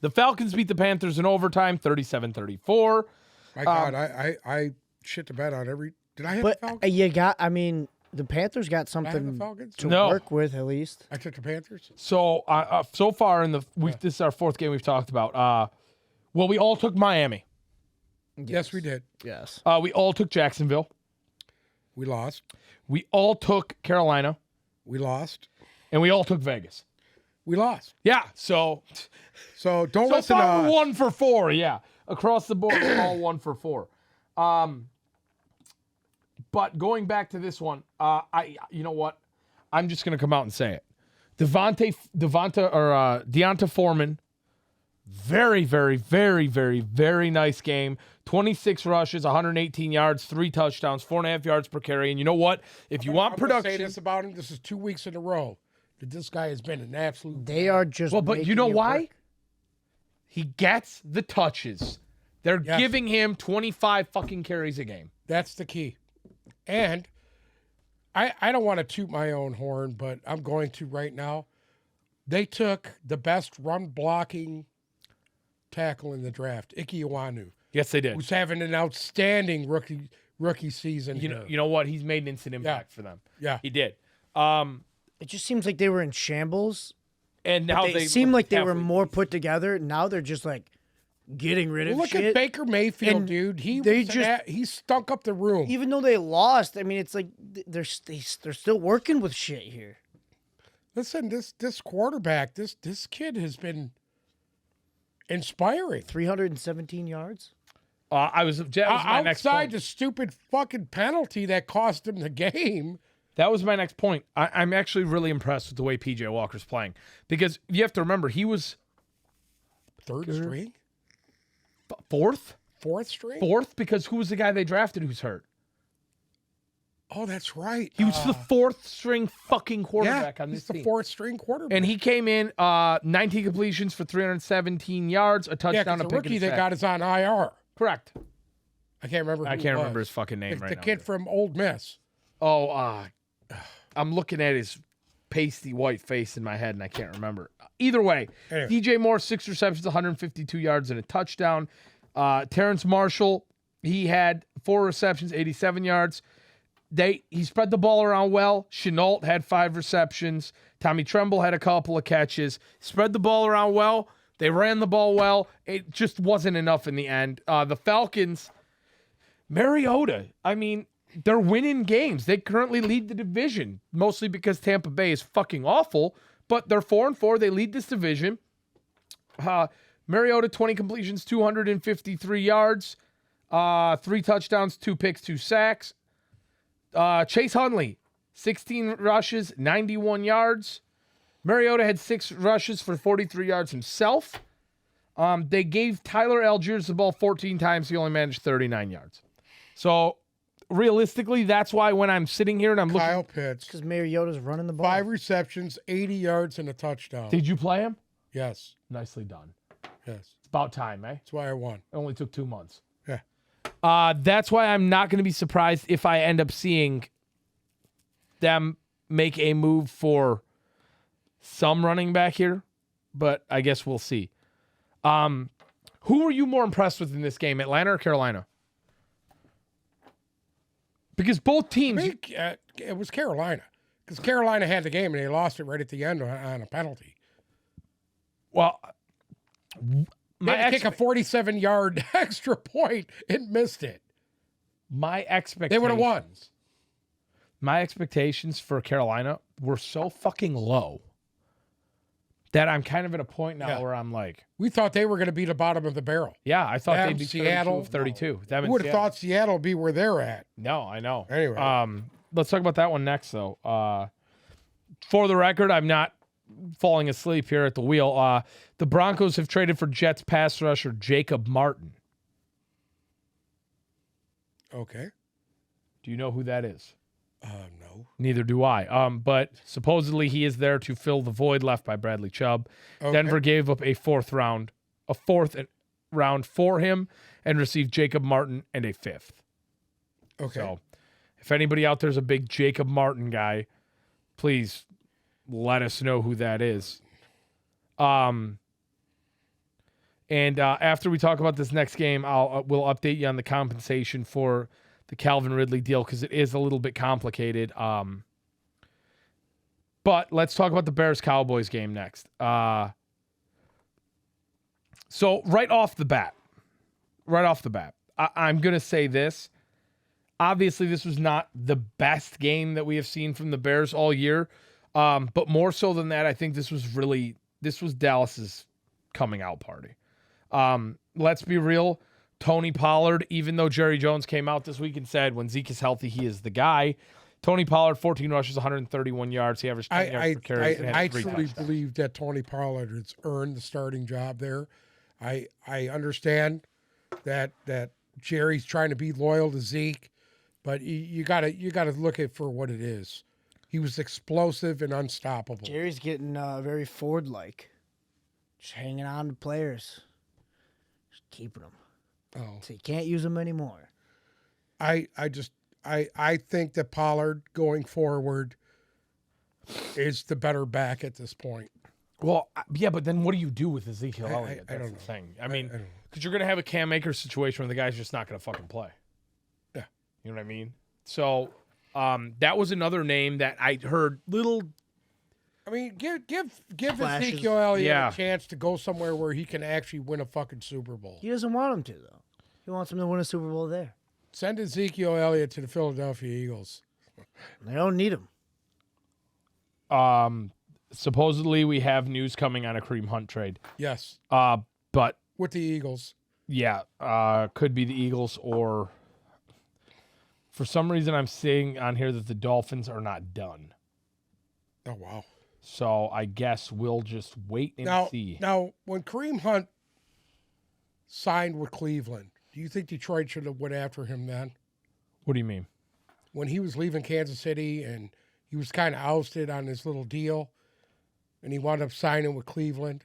the Falcons beat the Panthers in overtime, 37-34. My God, I shit the bed on every. Did I hit But the Falcons? the Panthers got Did I hit something the Falcons? to No. work with at least. I took the Panthers. So so far in this is our fourth game we've talked about. We all took Miami. Yes, we did. Yes. We all took Jacksonville. We lost. We all took Carolina. We lost. And we all took Vegas. We lost. Yeah, so So don't so listen to far us. 1 for 4, yeah. Across the board, we're all 1 for 4. But going back to this one, you know what? I'm just gonna come out and say it. Deonta Foreman, very, very, very, very, very nice game. 26 rushes, 118 yards, 3 touchdowns, 4.5 yards per carry. And you know what? If you want I'm gonna production, say this about him. This is 2 weeks in a row that this guy has been an absolute. They are just well, but you know making it why? work. He gets the touches. They're Yes. giving him 25 fucking carries a game. That's the key. And I don't want to toot my own horn, but I'm going to right now. They took the best run blocking tackle in the draft, Ike Iwanu, Yes, they did. who's having an outstanding rookie season. You know what? He's made an instant impact for them. Yeah. He did. It just seems like they were in shambles. And now They seem like they were more put together. Now they're just like getting rid of Look shit. at Baker Mayfield, And dude. they He stunk up the room. Even though they lost, I mean, it's like they're still working with shit here. Listen, this quarterback, this kid has been inspiring. 317 yards. that was my next Outside point. the stupid fucking penalty that cost him the game. That was my next point. I'm actually really impressed with the way PJ Walker's playing because you have to remember he was Third string? fourth because who was the guy they drafted who's hurt? Oh, that's right. He was the fourth string fucking quarterback on this he's the team. fourth string quarterback. And he came in 19 completions for 317 yards, a yeah, touchdown, 'cause a the pick, rookie and a they sack. got is on IR. Correct. I can't remember. I who can't it remember was. his fucking name right The now. kid from Old Miss. Oh, I'm looking at his pasty white face in my head, and I can't remember. Either way, Anyway. DJ Moore, 6 receptions, 152 yards, and a touchdown. Terrence Marshall, he had 4 receptions, 87 yards. He spread the ball around well. Chenault had 5 receptions. Tommy Tremble had a couple of catches. Spread the ball around well. They ran the ball well. It just wasn't enough in the end. The Falcons, Mariota, I mean, they're winning games. They currently lead the division, mostly because Tampa Bay is fucking awful, but they're 4-4. They lead this division. Mariota, 20 completions, 253 yards, 3 touchdowns, 2 picks, 2 sacks. Chase Hundley, 16 rushes, 91 yards. Mariota had 6 rushes for 43 yards himself. They gave Tyler Algiers the ball 14 times. He only managed 39 yards. So, realistically, that's why when I'm sitting here and I'm Kyle looking. Pitts, Because Mariota's running the ball. 5 receptions, 80 yards, and a touchdown. Did you play him? Yes. Nicely done. Yes. It's about time, eh? That's why I won. It only took 2 months. Yeah. That's why I'm not going to be surprised if I end up seeing them make a move for some running back here, but I guess we'll see. Who were you more impressed with in this game, Atlanta or Carolina? Because both teams... It was Carolina. Because Carolina had the game, and they lost it right at the end on a penalty. Well, They had to kick a 47-yard extra point and missed it. my expectations... They would have won. My expectations for Carolina were so fucking low that I'm kind of at a point now where I'm like... We thought they were going to be the bottom of the barrel. Yeah, I thought Them, they'd be Seattle, 32. Who would have thought Seattle would be where they're at? No, I know. Anyway. Let's talk about that one next, though. For the record, I'm not falling asleep here at the wheel. The Broncos have traded for Jets pass rusher Jacob Martin. Okay. Do you know who that is? No. Neither do I. But supposedly he is there to fill the void left by Bradley Chubb. Okay. Denver gave up a fourth round for him and received Jacob Martin and a fifth. Okay. So if anybody out there's a big Jacob Martin guy, please let us know who that is. And after we talk about this next game, we'll update you on the compensation for the Calvin Ridley deal because it is a little bit complicated. But let's talk about the Bears-Cowboys game next. So right off the bat, I'm going to say this. Obviously, this was not the best game that we have seen from the Bears all year. But more so than that, I think this was Dallas's coming out party. Let's be real. Tony Pollard, even though Jerry Jones came out this week and said when Zeke is healthy, he is the guy. Tony Pollard, 14 rushes, 131 yards. He averaged 10 yards per carry. I truly believe that Tony Pollard has earned the starting job there. I understand that Jerry's trying to be loyal to Zeke, but you gotta look at for what it is. He was explosive and unstoppable. Jerry's getting very Ford-like. Just hanging on to players. Just keeping them. Oh. So you can't use them anymore. I think that Pollard going forward is the better back at this point. Well, yeah, but then what do you do with Ezekiel Elliott? I That's don't the know. thing. I mean, don't know. because you're going to have a Cam Akers situation where the guy's just not going to fucking play. Yeah. You know what I mean? So that was another name that I heard little. I mean, give Flashes. Ezekiel Elliott Yeah. a chance to go somewhere where he can actually win a fucking Super Bowl. He doesn't want him to, though. He wants him to win a Super Bowl there. Send Ezekiel Elliott to the Philadelphia Eagles. They don't need him. Supposedly, we have news coming on a Kareem Hunt trade. Yes, But with the Eagles. yeah, could be the Eagles or for some reason I'm seeing on here that the Dolphins are not done. Oh, wow. So I guess we'll just wait and see. Now, when Kareem Hunt signed with Cleveland, do you think Detroit should have went after him then? What do you mean? When he was leaving Kansas City and he was kind of ousted on his little deal and he wound up signing with Cleveland,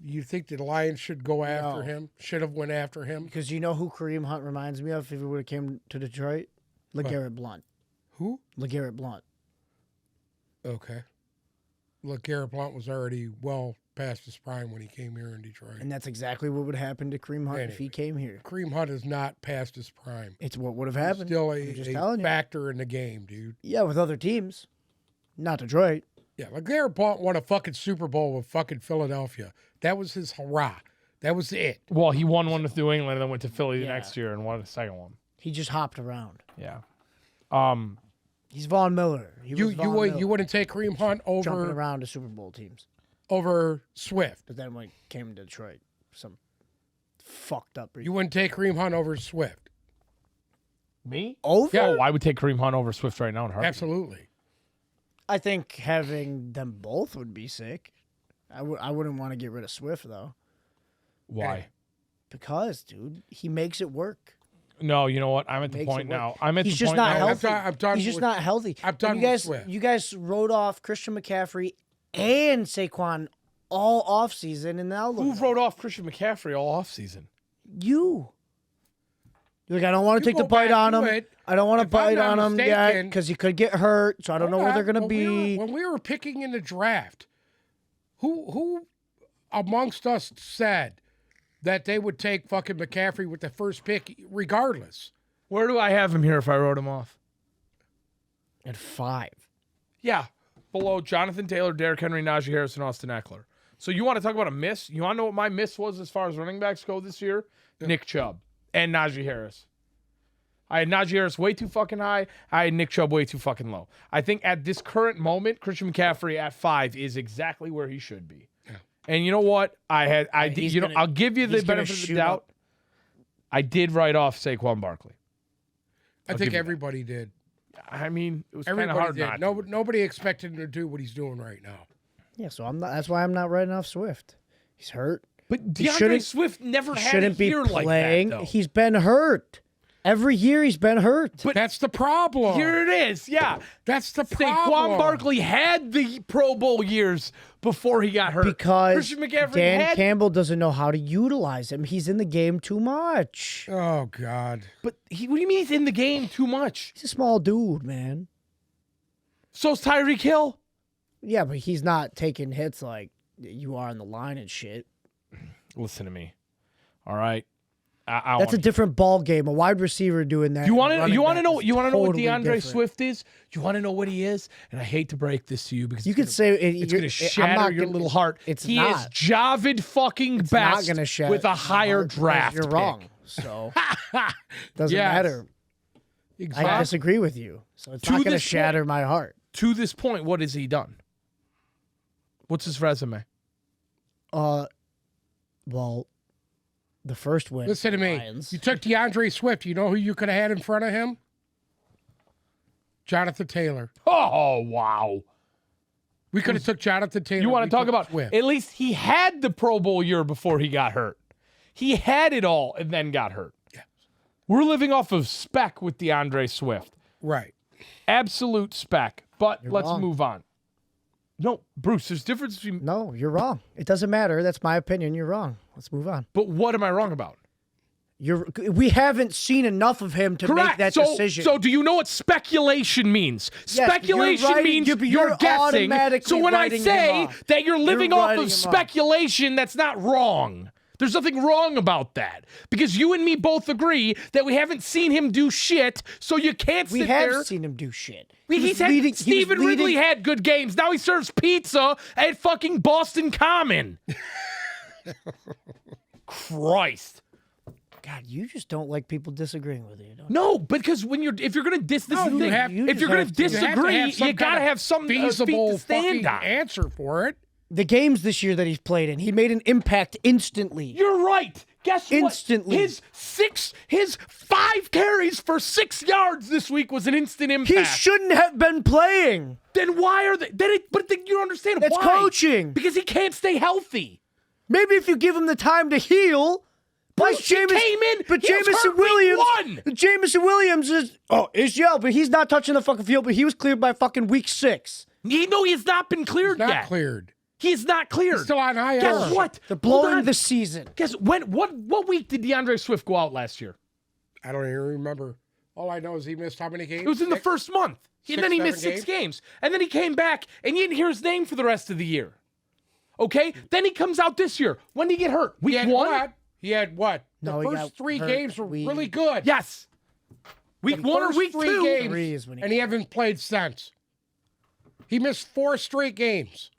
do you think the Lions should go after him? Should have went after him? Because you know who Kareem Hunt reminds me of if he would have came to Detroit? LeGarrette Blount. Who? LeGarrette Blount. Okay. Look, Garrett Blount was already well past his prime when he came here in Detroit. And that's exactly what would happen to Kareem Hunt if he came here. Kareem Hunt is not past his prime. It's what would have happened. Still I'm just a telling you. factor in the game, dude. Yeah, with other teams. Not Detroit. Yeah, like Garrett Blount won a fucking Super Bowl with fucking Philadelphia. That was his hurrah. That was it. Well, he won one with New England and then went to Philly the Yeah. next year and won a second one. He just hopped around. Yeah. He's Von Miller. You wouldn't take Kareem Hunt jumping over around to Super Bowl teams. Swift. But then when he came to Detroit, some fucked up. You wouldn't take Kareem Hunt over Swift. Me? Over? Yeah, I would take Kareem Hunt over Swift right now in a heartbeat. Absolutely. I think having them both would be sick. I wouldn't want to get rid of Swift, though. Why? Because, dude, he makes it work. No, you know what? I'm at the Makes point it work. now. I'm at He's the just point not now. healthy. I'm done He's just with- not healthy. I'm done And with Swift. You guys wrote off Christian McCaffrey and Saquon all offseason, and now look. Who wrote off Christian McCaffrey all offseason? You. You're like, I don't want to You take the go bite back on to him. it. I don't want to If I'm bite not on him yet mistaken- because he could get hurt, so I don't know where they're going to be. When we were picking in the draft, who amongst us said that they would take fucking McCaffrey with the first pick regardless? Where do I have him here if I wrote him off? At 5. Yeah, below Jonathan Taylor, Derrick Henry, Najee Harris, and Austin Eckler. So you want to talk about a miss? You want to know what my miss was as far as running backs go this year? Nick Chubb and Najee Harris. I had Najee Harris way too fucking high. I had Nick Chubb way too fucking low. I think at this current moment, Christian McCaffrey at 5 is exactly where he should be. Yeah. And you know what? I'll give you the benefit of the doubt. I did write off Saquon Barkley. I think everybody did. I mean, it was kind of Everybody hard did. not to. Nobody expected him to do what he's doing right now. Yeah, so I'm not. That's why I'm not writing off Swift. He's hurt. But He DeAndre shouldn't- Swift never had a Shouldn't be year playing. like that, though. He's been hurt. Every year he's been hurt. But That's the problem. Here it is. Yeah. That's the problem. Saquon Barkley had the Pro Bowl years before he got hurt. Because Christian McCaffrey Dan had, Campbell doesn't know how to utilize him. He's in the game too much. Oh, God. but what do you mean he's in the game too much? He's a small dude, man. So's Tyreek Hill. Yeah, but he's not taking hits like you are on the line and shit. Listen to me. All right. That's a different ball game. A wide receiver doing that. You want and to running know back you is want to know what totally DeAndre different. Swift is? You want to know what he is? And I hate to break this to you because You could say it's going to shatter your little heart. It's he not. is Javid fucking It's best not going to with a higher draft. You're pick. wrong. So doesn't Yes. matter. I disagree with you. So it's To not going to this shatter my heart. To this point, what has he done? What's his resume? Well, the first win. Listen to me. Lions. You took DeAndre Swift. You know who you could have had in front of him? Jonathan Taylor. Oh, wow. We could have took Jonathan Taylor. You want We to talk took about, Swift. at least he had the Pro Bowl year before he got hurt. He had it all and then got hurt. Yeah. We're living off of spec with DeAndre Swift. Right. Absolute spec. But let's wrong. move on. No, Bruce, there's a difference between. No, you're wrong. It doesn't matter. That's my opinion. You're wrong. Let's move on. But what am I wrong about? We haven't seen enough of him to Correct. make that so, decision. So, do you know what speculation means? Yes, Speculation you're writing- means you're you're guessing. automatically So when I writing him say off. that you're living You're off writing of him off. speculation, that's not wrong. There's nothing wrong about that because you and me both agree that we haven't seen him do shit. So you can't sit we have there. seen him do shit. Stephen Ridley had good games. Now he serves pizza at fucking Boston Common. Christ. God, you just don't like people disagreeing with you, don't you? No, because if you're gonna this is the you thing. have- you If you're just gonna have to- disagree, some you gotta kind of have some feasible feet to stand fucking on. answer for it. The games this year that he's played in, he made an impact instantly. You're right. Guess Instantly. what? His 5 carries for 6 yards this week was an instant impact. He shouldn't have been playing. Then why are they? But you don't understand That's why? coaching. Because he can't stay healthy. Maybe if you give him the time to heal. Bruce, he came in, But he was Jameson hurt week Williams. 1. Jameson Williams is but he's not touching the fucking field. But he was cleared by fucking week 6. He has not been cleared Not yet. cleared. He's not cleared. He's still on IR. Guess what? They're Hold blowing on. the season. Guess what week did DeAndre Swift go out last year? I don't even remember. All I know is he missed how many games? It was in the 6? first month. And then he 7 missed 6 games. And then he came back, and you didn't hear his name for the rest of the year. Okay? Then he comes out this year. When did he get hurt? He Week had 1? what? He had what? The No, he first got 3 hurt games were week- really good. Yes. Week The 1 or first week 3 2? games, 3 is when he and he hasn't played since. He missed 4 straight games.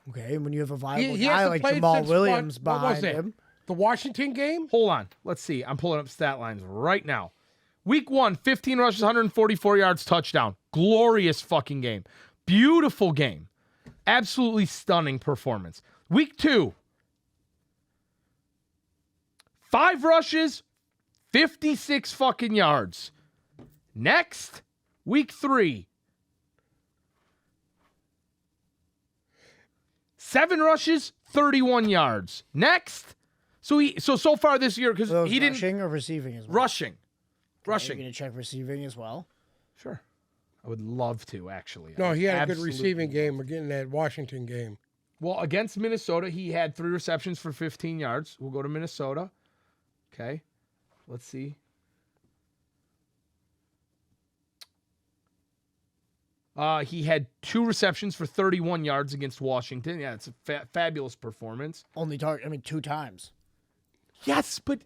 Okay, and when you have a viable He guy hasn't like played Jamal since Williams what was behind it? him. The Washington game? Hold on. Let's see. I'm pulling up stat lines right now. Week 1, 15 rushes, 144 yards, touchdown. Glorious fucking game. Beautiful game. Absolutely stunning performance. Week 2, 5 rushes, 56 fucking yards. Next, week 3, 7 rushes, 31 yards. Next, So far this year, because Those he didn't rushing or receiving as well. rushing. Are you going to check receiving as well? Sure. I would love to, actually. No, he had a good Absolutely. receiving game again in that Washington game. Well, against Minnesota, he had 3 receptions for 15 yards. We'll go to Minnesota. Okay. Let's see. He had 2 receptions for 31 yards against Washington. Yeah, it's a fabulous performance. Only 2 times. Yes, but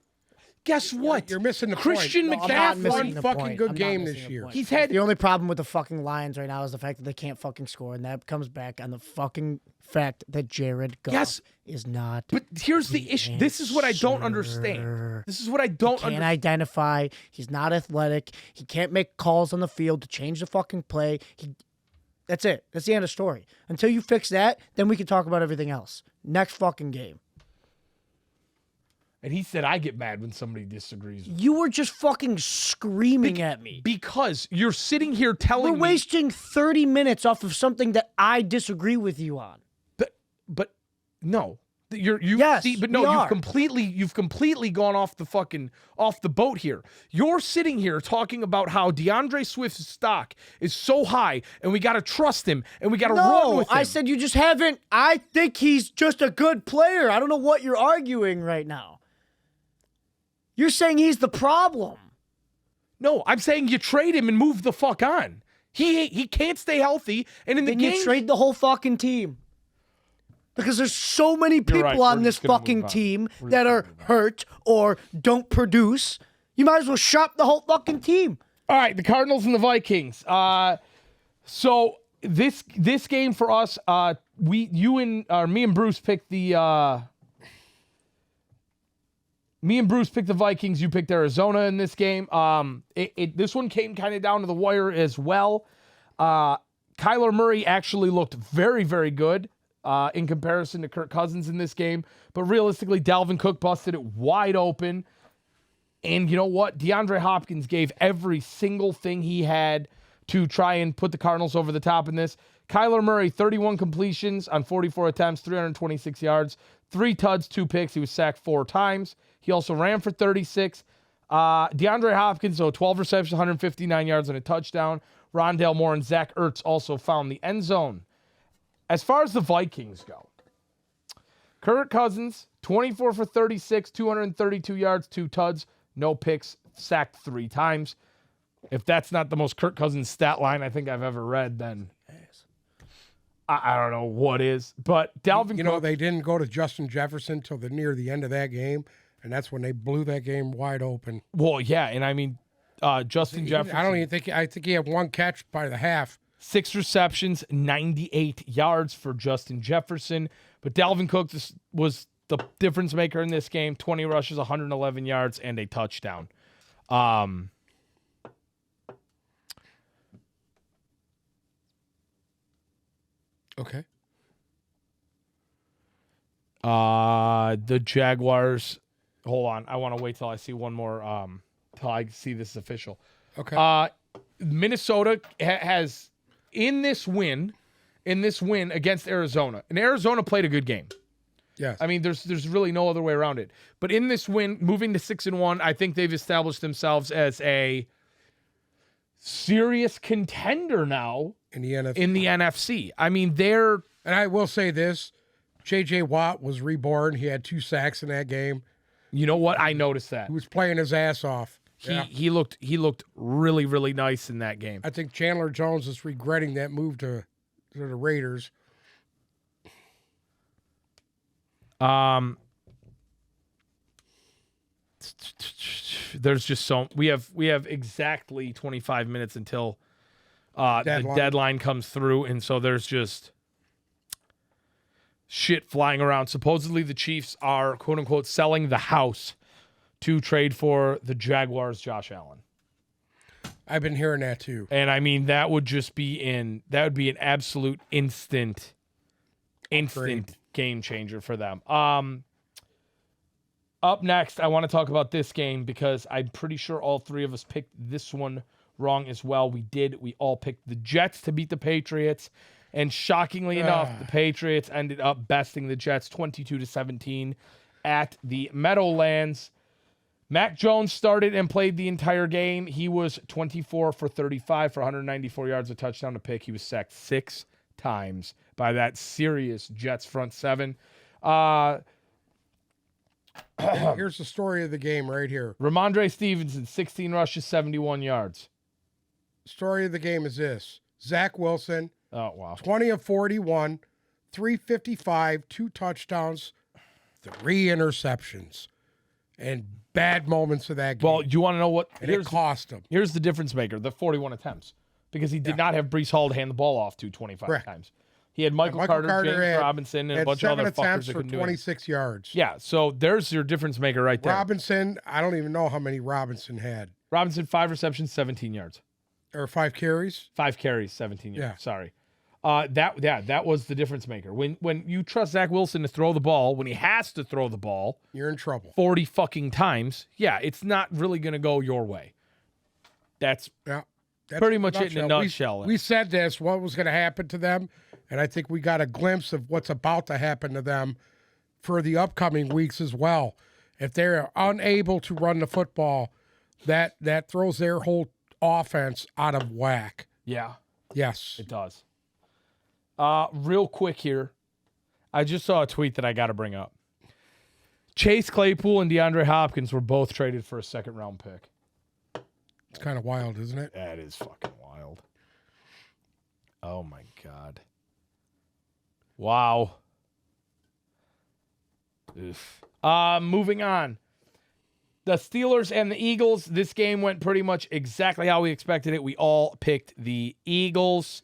guess what? You're missing the Christian point. I'm not McCaffrey. missing One the fucking point. good I'm not game missing this the year. point. He's had The only problem with the fucking Lions right now is the fact that they can't fucking score, and that comes back on the fucking fact that Jared Goff Yes, is not. But here's the issue. This is what I don't understand. This is what I don't Can't understand. identify. He's not athletic. He can't make calls on the field to change the fucking play. That's it. That's the end of the story. Until you fix that, then we can talk about everything else. Next fucking game. And he said, I get mad when somebody disagrees with me. You were just fucking screaming at me. Because you're sitting here telling We're me. wasting 30 minutes off of something that I disagree with you on. But no. Yes, But no, we are. you've completely gone off the boat here. You're sitting here talking about how DeAndre Swift's stock is so high and we got to trust him and we got to run with him. I said you just haven't. I think he's just a good player. I don't know what you're arguing right now. You're saying he's the problem. No, I'm saying you trade him and move the fuck on. He can't stay healthy, and in the Then game you trade the whole fucking team. Because there's so many people right. on We're this just gonna fucking move on. team We're that just are gonna move on. hurt or don't produce. You might as well shop the whole fucking team. All right, the Cardinals and the Vikings. So this game for us, me and Bruce picked the Vikings. You picked Arizona in this game. This one came kind of down to the wire as well. Kyler Murray actually looked very, very good in comparison to Kirk Cousins in this game. But realistically, Dalvin Cook busted it wide open. And you know what? DeAndre Hopkins gave every single thing he had to try and put the Cardinals over the top in this. Kyler Murray, 31 completions on 44 attempts, 326 yards, 3 tuds, 2 picks. He was sacked 4 times. He also ran for 36. DeAndre Hopkins, 12 receptions, 159 yards and a touchdown. Rondale Moore and Zach Ertz also found the end zone. As far as the Vikings go, Kirk Cousins, 24 for 36, 232 yards, 2 tuds, no picks, sacked 3 times. If that's not the most Kirk Cousins stat line I think I've ever read, then I don't know what is. But Dalvin Cook, They didn't go to Justin Jefferson till near the end of that game, and that's when they blew that game wide open. well, yeah, and I mean, Justin Jefferson. I think he had 1 catch by the half. 6 receptions, 98 yards for Justin Jefferson. But Dalvin Cook was the difference maker in this game. 20 rushes, 111 yards, and a touchdown. Okay. The Jaguars. Hold on. I want to wait till I see one more. Till I see this is official. Okay. Minnesota has in this win against Arizona, and Arizona played a good game. Yes. I mean, there's really no other way around it. But in this win, moving to 6-1, I think they've established themselves as a serious contender now in the NFC. in the NFC. I mean, they're And I will say this, J.J. Watt was reborn. He had 2 sacks in that game. you know what? I noticed that. He was playing his ass off. He looked really, really nice in that game. I think Chandler Jones is regretting that move to the Raiders. There's just we have exactly 25 minutes until the deadline comes through, and so there's just shit flying around. Supposedly the Chiefs are quote unquote selling the house to trade for the Jaguars' Josh Allen. I've been hearing that too. And I mean that would be an absolute instant game changer for them. Up next, I want to talk about this game because I'm pretty sure all 3 of us picked this one wrong as well. We all picked the Jets to beat the Patriots, and shockingly enough, the Patriots ended up besting the Jets 22-17. at the Meadowlands. Mac Jones started and played the entire game. He was 24 for 35 for 194 yards, a touchdown, a pick. He was sacked 6 times by that serious Jets front seven. Here's the story of the game right here. Ramondre Stevenson, 16 rushes, 71 yards. Story of the game is this. Zach Wilson, Oh, wow. 20 of 41, 355, 2 touchdowns, 3 interceptions, and bad moments of that game. Well, you want to know what? and it cost him. Here's the difference maker, the 41 attempts. Because he did not have Breece Hall to hand the ball off to 25 Correct. times. He had Michael Carter, James Robinson, and a bunch of other fuckers that couldn't do it. 26 yards. Yeah, so there's your difference maker right there. Robinson, I don't even know how many Robinson had. Robinson, 5 receptions, 17 yards. Or 5 carries. 5 carries, 17 yards. Yeah. Sorry. That was the difference maker. When you trust Zach Wilson to throw the ball, when he has to throw the ball You're in trouble. 40 fucking times, yeah, it's not really going to go your way. That's pretty much it in a nutshell. We said this, what was going to happen to them, and I think we got a glimpse of what's about to happen to them for the upcoming weeks as well. If they're unable to run the football, that throws their whole offense out of whack. Yeah, Yes. it does. Real quick here, I just saw a tweet that I got to bring up. Chase Claypool and DeAndre Hopkins were both traded for a second-round pick. It's kind of wild, isn't it? That is fucking wild. Oh, my God. Wow. Oof. Moving on. The Steelers and the Eagles, this game went pretty much exactly how we expected it. We all picked the Eagles.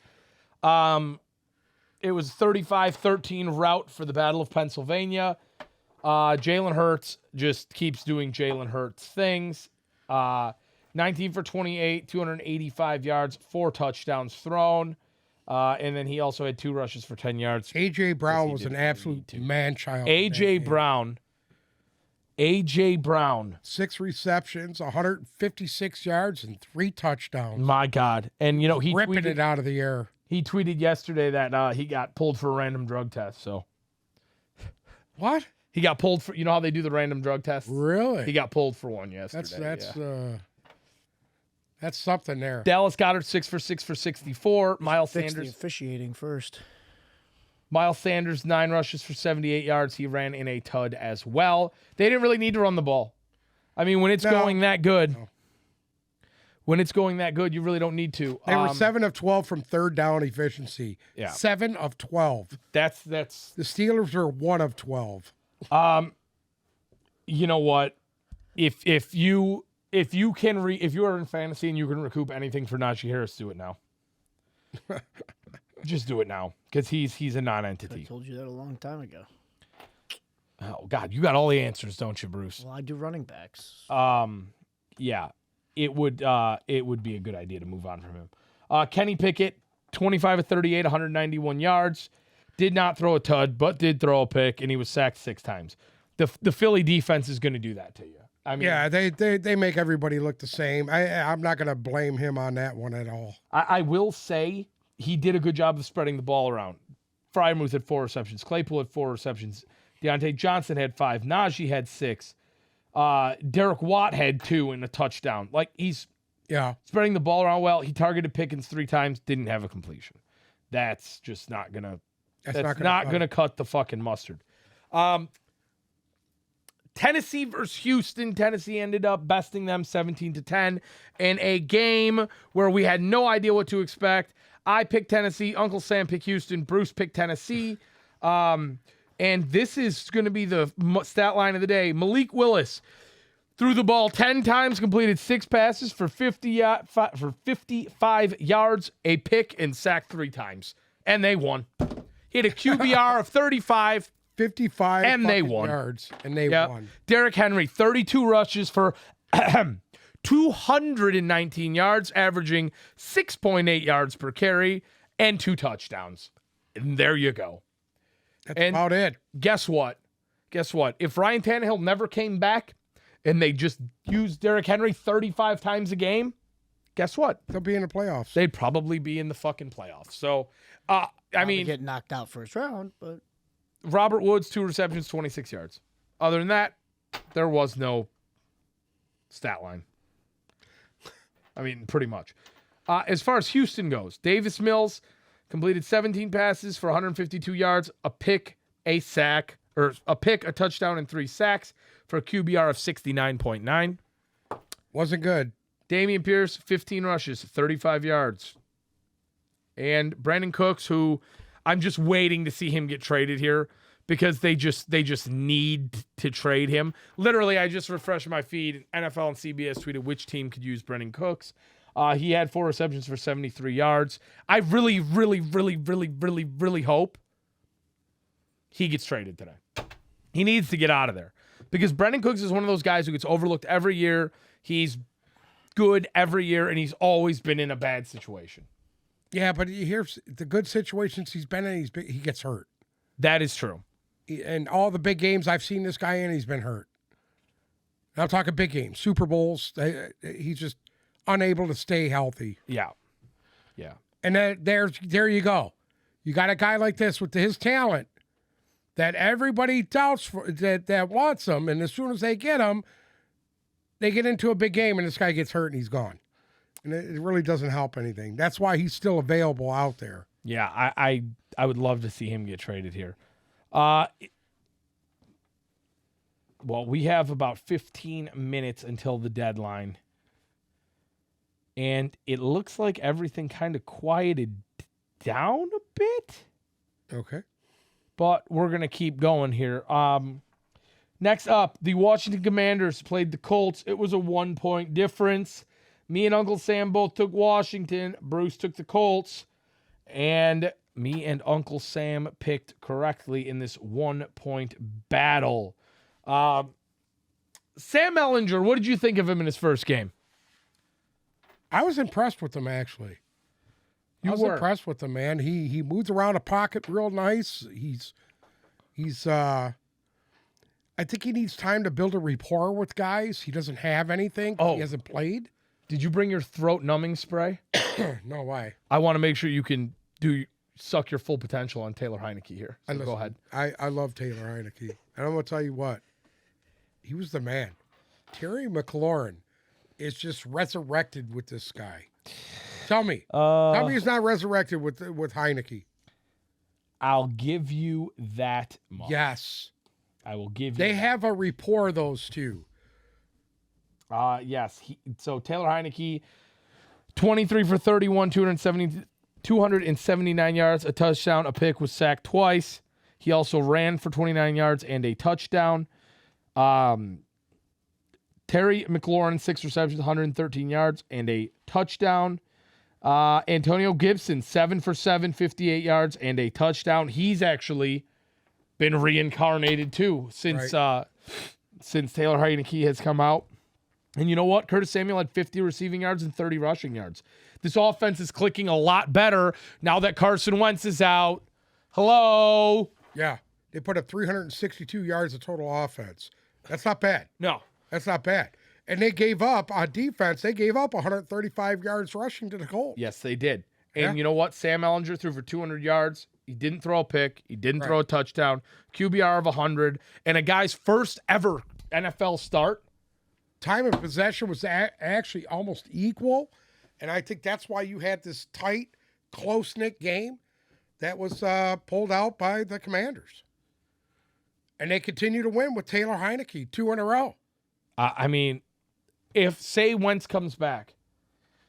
It was 35-13 rout for the Battle of Pennsylvania. Jalen Hurts just keeps doing Jalen Hurts things. 19 for 28, 285 yards, 4 touchdowns thrown. And then he also had 2 rushes for 10 yards. A.J. Brown was an absolute man-child. A.J. Brown. 6 receptions, 156 yards, and 3 touchdowns. My God. And, you know, he Ripping tweeted it out of the air. He tweeted yesterday that he got pulled for a random drug test. So What? he got pulled for, you know how they do the random drug tests? Really? He got pulled for one yesterday. That's something there. Dallas Goedert 6 for 64. Miles Fix the Sanders. officiating first. Miles Sanders 9 rushes for 78 yards. He ran in a tud as well. They didn't really need to run the ball. I mean, when it's going that good, you really don't need to. They were 7 of 12 from third down efficiency. Yeah. 7 of 12. That's The Steelers are 1 of 12. you know what? If you are in fantasy and you can recoup anything for Najee Harris, do it now. Just do it now, because he's a I non-entity. told you that a long time ago. Oh God, you got all the answers, don't you, Bruce? Well, I do running backs. Yeah, it would be a good idea to move on from him. Kenny Pickett, 25 of 38, 191 yards. Did not throw a tud, but did throw a pick, and he was sacked 6 times. The Philly defense is going to do that to you. I mean, Yeah, they make everybody look the same. I'm not going to blame him on that one at all. I will say he did a good job of spreading the ball around. Freiermuth had 4 receptions. Claypool had 4 receptions. Deontay Johnson had 5. Najee had 6. Derek Watt had 2 and a touchdown. Like, he's spreading the ball around well. He targeted Pickens 3 times, didn't have a completion. That's just not gonna. That's not gonna cut the fucking mustard. Tennessee versus Houston. Tennessee ended up besting them 17-10 in a game where we had no idea what to expect. I picked Tennessee. Uncle Sam picked Houston. Bruce picked Tennessee. And this is going to be the stat line of the day. Malik Willis threw the ball 10 times, completed 6 passes for 55 yards, a pick, and sacked 3 times. And they won. He had a QBR of 35. 55 and they won. yards, and they won. Derrick Henry, 32 rushes for 219 yards, averaging 6.8 yards per carry, and 2 touchdowns. And there you go. That's about it. Guess what? If Ryan Tannehill never came back and they just used Derrick Henry 35 times a game, guess what? They'll be in the playoffs. They'd probably be in the fucking playoffs. So, I mean, get knocked out first round, but Robert Woods, 2 receptions, 26 yards. Other than that, there was no stat line. I mean, pretty much. As far as Houston goes, Davis Mills completed 17 passes for 152 yards, a pick, a touchdown, and 3 sacks for a QBR of 69.9. Wasn't good. Dameon Pierce, 15 rushes, 35 yards. And Brandon Cooks, who I'm just waiting to see him get traded here because they just need to trade him. Literally, I just refreshed my feed. NFL and CBS tweeted which team could use Brandon Cooks. He had 4 receptions for 73 yards. I really, really, really, really, really, really hope he gets traded today. He needs to get out of there because Brandon Cooks is one of those guys who gets overlooked every year. He's good every year, and he's always been in a bad situation. Yeah, but here's the good situations he's been in. He gets hurt. That is true. And all the big games I've seen this guy in, he's been hurt. I'm talking big games, Super Bowls. He's just unable to stay healthy. Yeah. And then there you go. You got a guy like this with his talent that everybody doubts that wants him, and as soon as they get him, they get into a big game, and this guy gets hurt and he's gone. And it really doesn't help anything. That's why he's still available out there. Yeah, I would love to see him get traded here. Well, we have about 15 minutes until the deadline. And it looks like everything kind of quieted down a bit. Okay. But we're going to keep going here. Next up, the Washington Commanders played the Colts. It was a 1-point difference. Me and Uncle Sam both took Washington. Bruce took the Colts. And me and Uncle Sam picked correctly in this 1-point battle. Sam Ehlinger, what did you think of him in his first game? I was impressed with him, actually. I was impressed with him, man. He moves around a pocket real nice. He's I think he needs time to build a rapport with guys. He doesn't have anything. Oh. He hasn't played. Did you bring your throat numbing spray? No, why? I want to make sure you can suck your full potential on Taylor Heineke here. So go ahead. I love Taylor Heineke. And I'm going to tell you what. He was the man. Terry McLaurin is just resurrected with this guy. Tell me he's not resurrected with Heineke. I'll give you that much. Yes. I will give you They that. have a rapport, those two. Yes. So Taylor Heineke, 23 for 31, 279 yards, a touchdown, a pick, was sacked twice. He also ran for 29 yards and a touchdown. Terry McLaurin, 6 receptions, 113 yards, and a touchdown. Antonio Gibson, 7 for 7, 58 yards, and a touchdown. He's actually been reincarnated too since Taylor Heineke has come out. And you know what? Curtis Samuel had 50 receiving yards and 30 rushing yards. This offense is clicking a lot better now that Carson Wentz is out. Hello? Yeah. They put up 362 yards of total offense. That's not bad. No. That's not bad. And they gave up, on defense, 135 yards rushing to the Colts. Yes, they did. And you know what? Sam Ehlinger threw for 200 yards. He didn't throw a pick. He didn't throw a touchdown. QBR of 100. And a guy's first ever NFL start. Time of possession was actually almost equal. And I think that's why you had this tight, close-knit game that was pulled out by the Commanders. And they continue to win with Taylor Heineke, 2 in a row. I mean, if, say, Wentz comes back.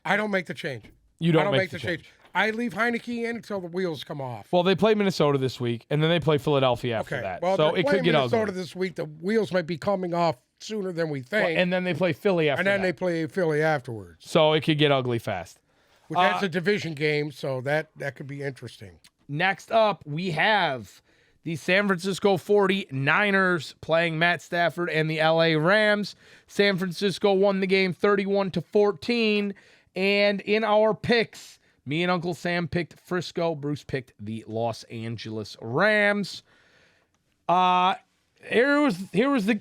I don't make the change. You don't make the change. I leave Heineke in until the wheels come off. Well, they play Minnesota this week, and then they play Philadelphia after that. Well, so it could get Minnesota ugly. this week. The wheels might be coming off sooner than we think. Well, and then they play Philly after that. And then they play Philly afterwards. So it could get ugly fast. Which that's a division game, so that could be interesting. Next up, we have the San Francisco 49ers playing Matt Stafford and the LA Rams. San Francisco won the game 31-14. And in our picks, me and Uncle Sam picked Frisco. Bruce picked the Los Angeles Rams. Here's the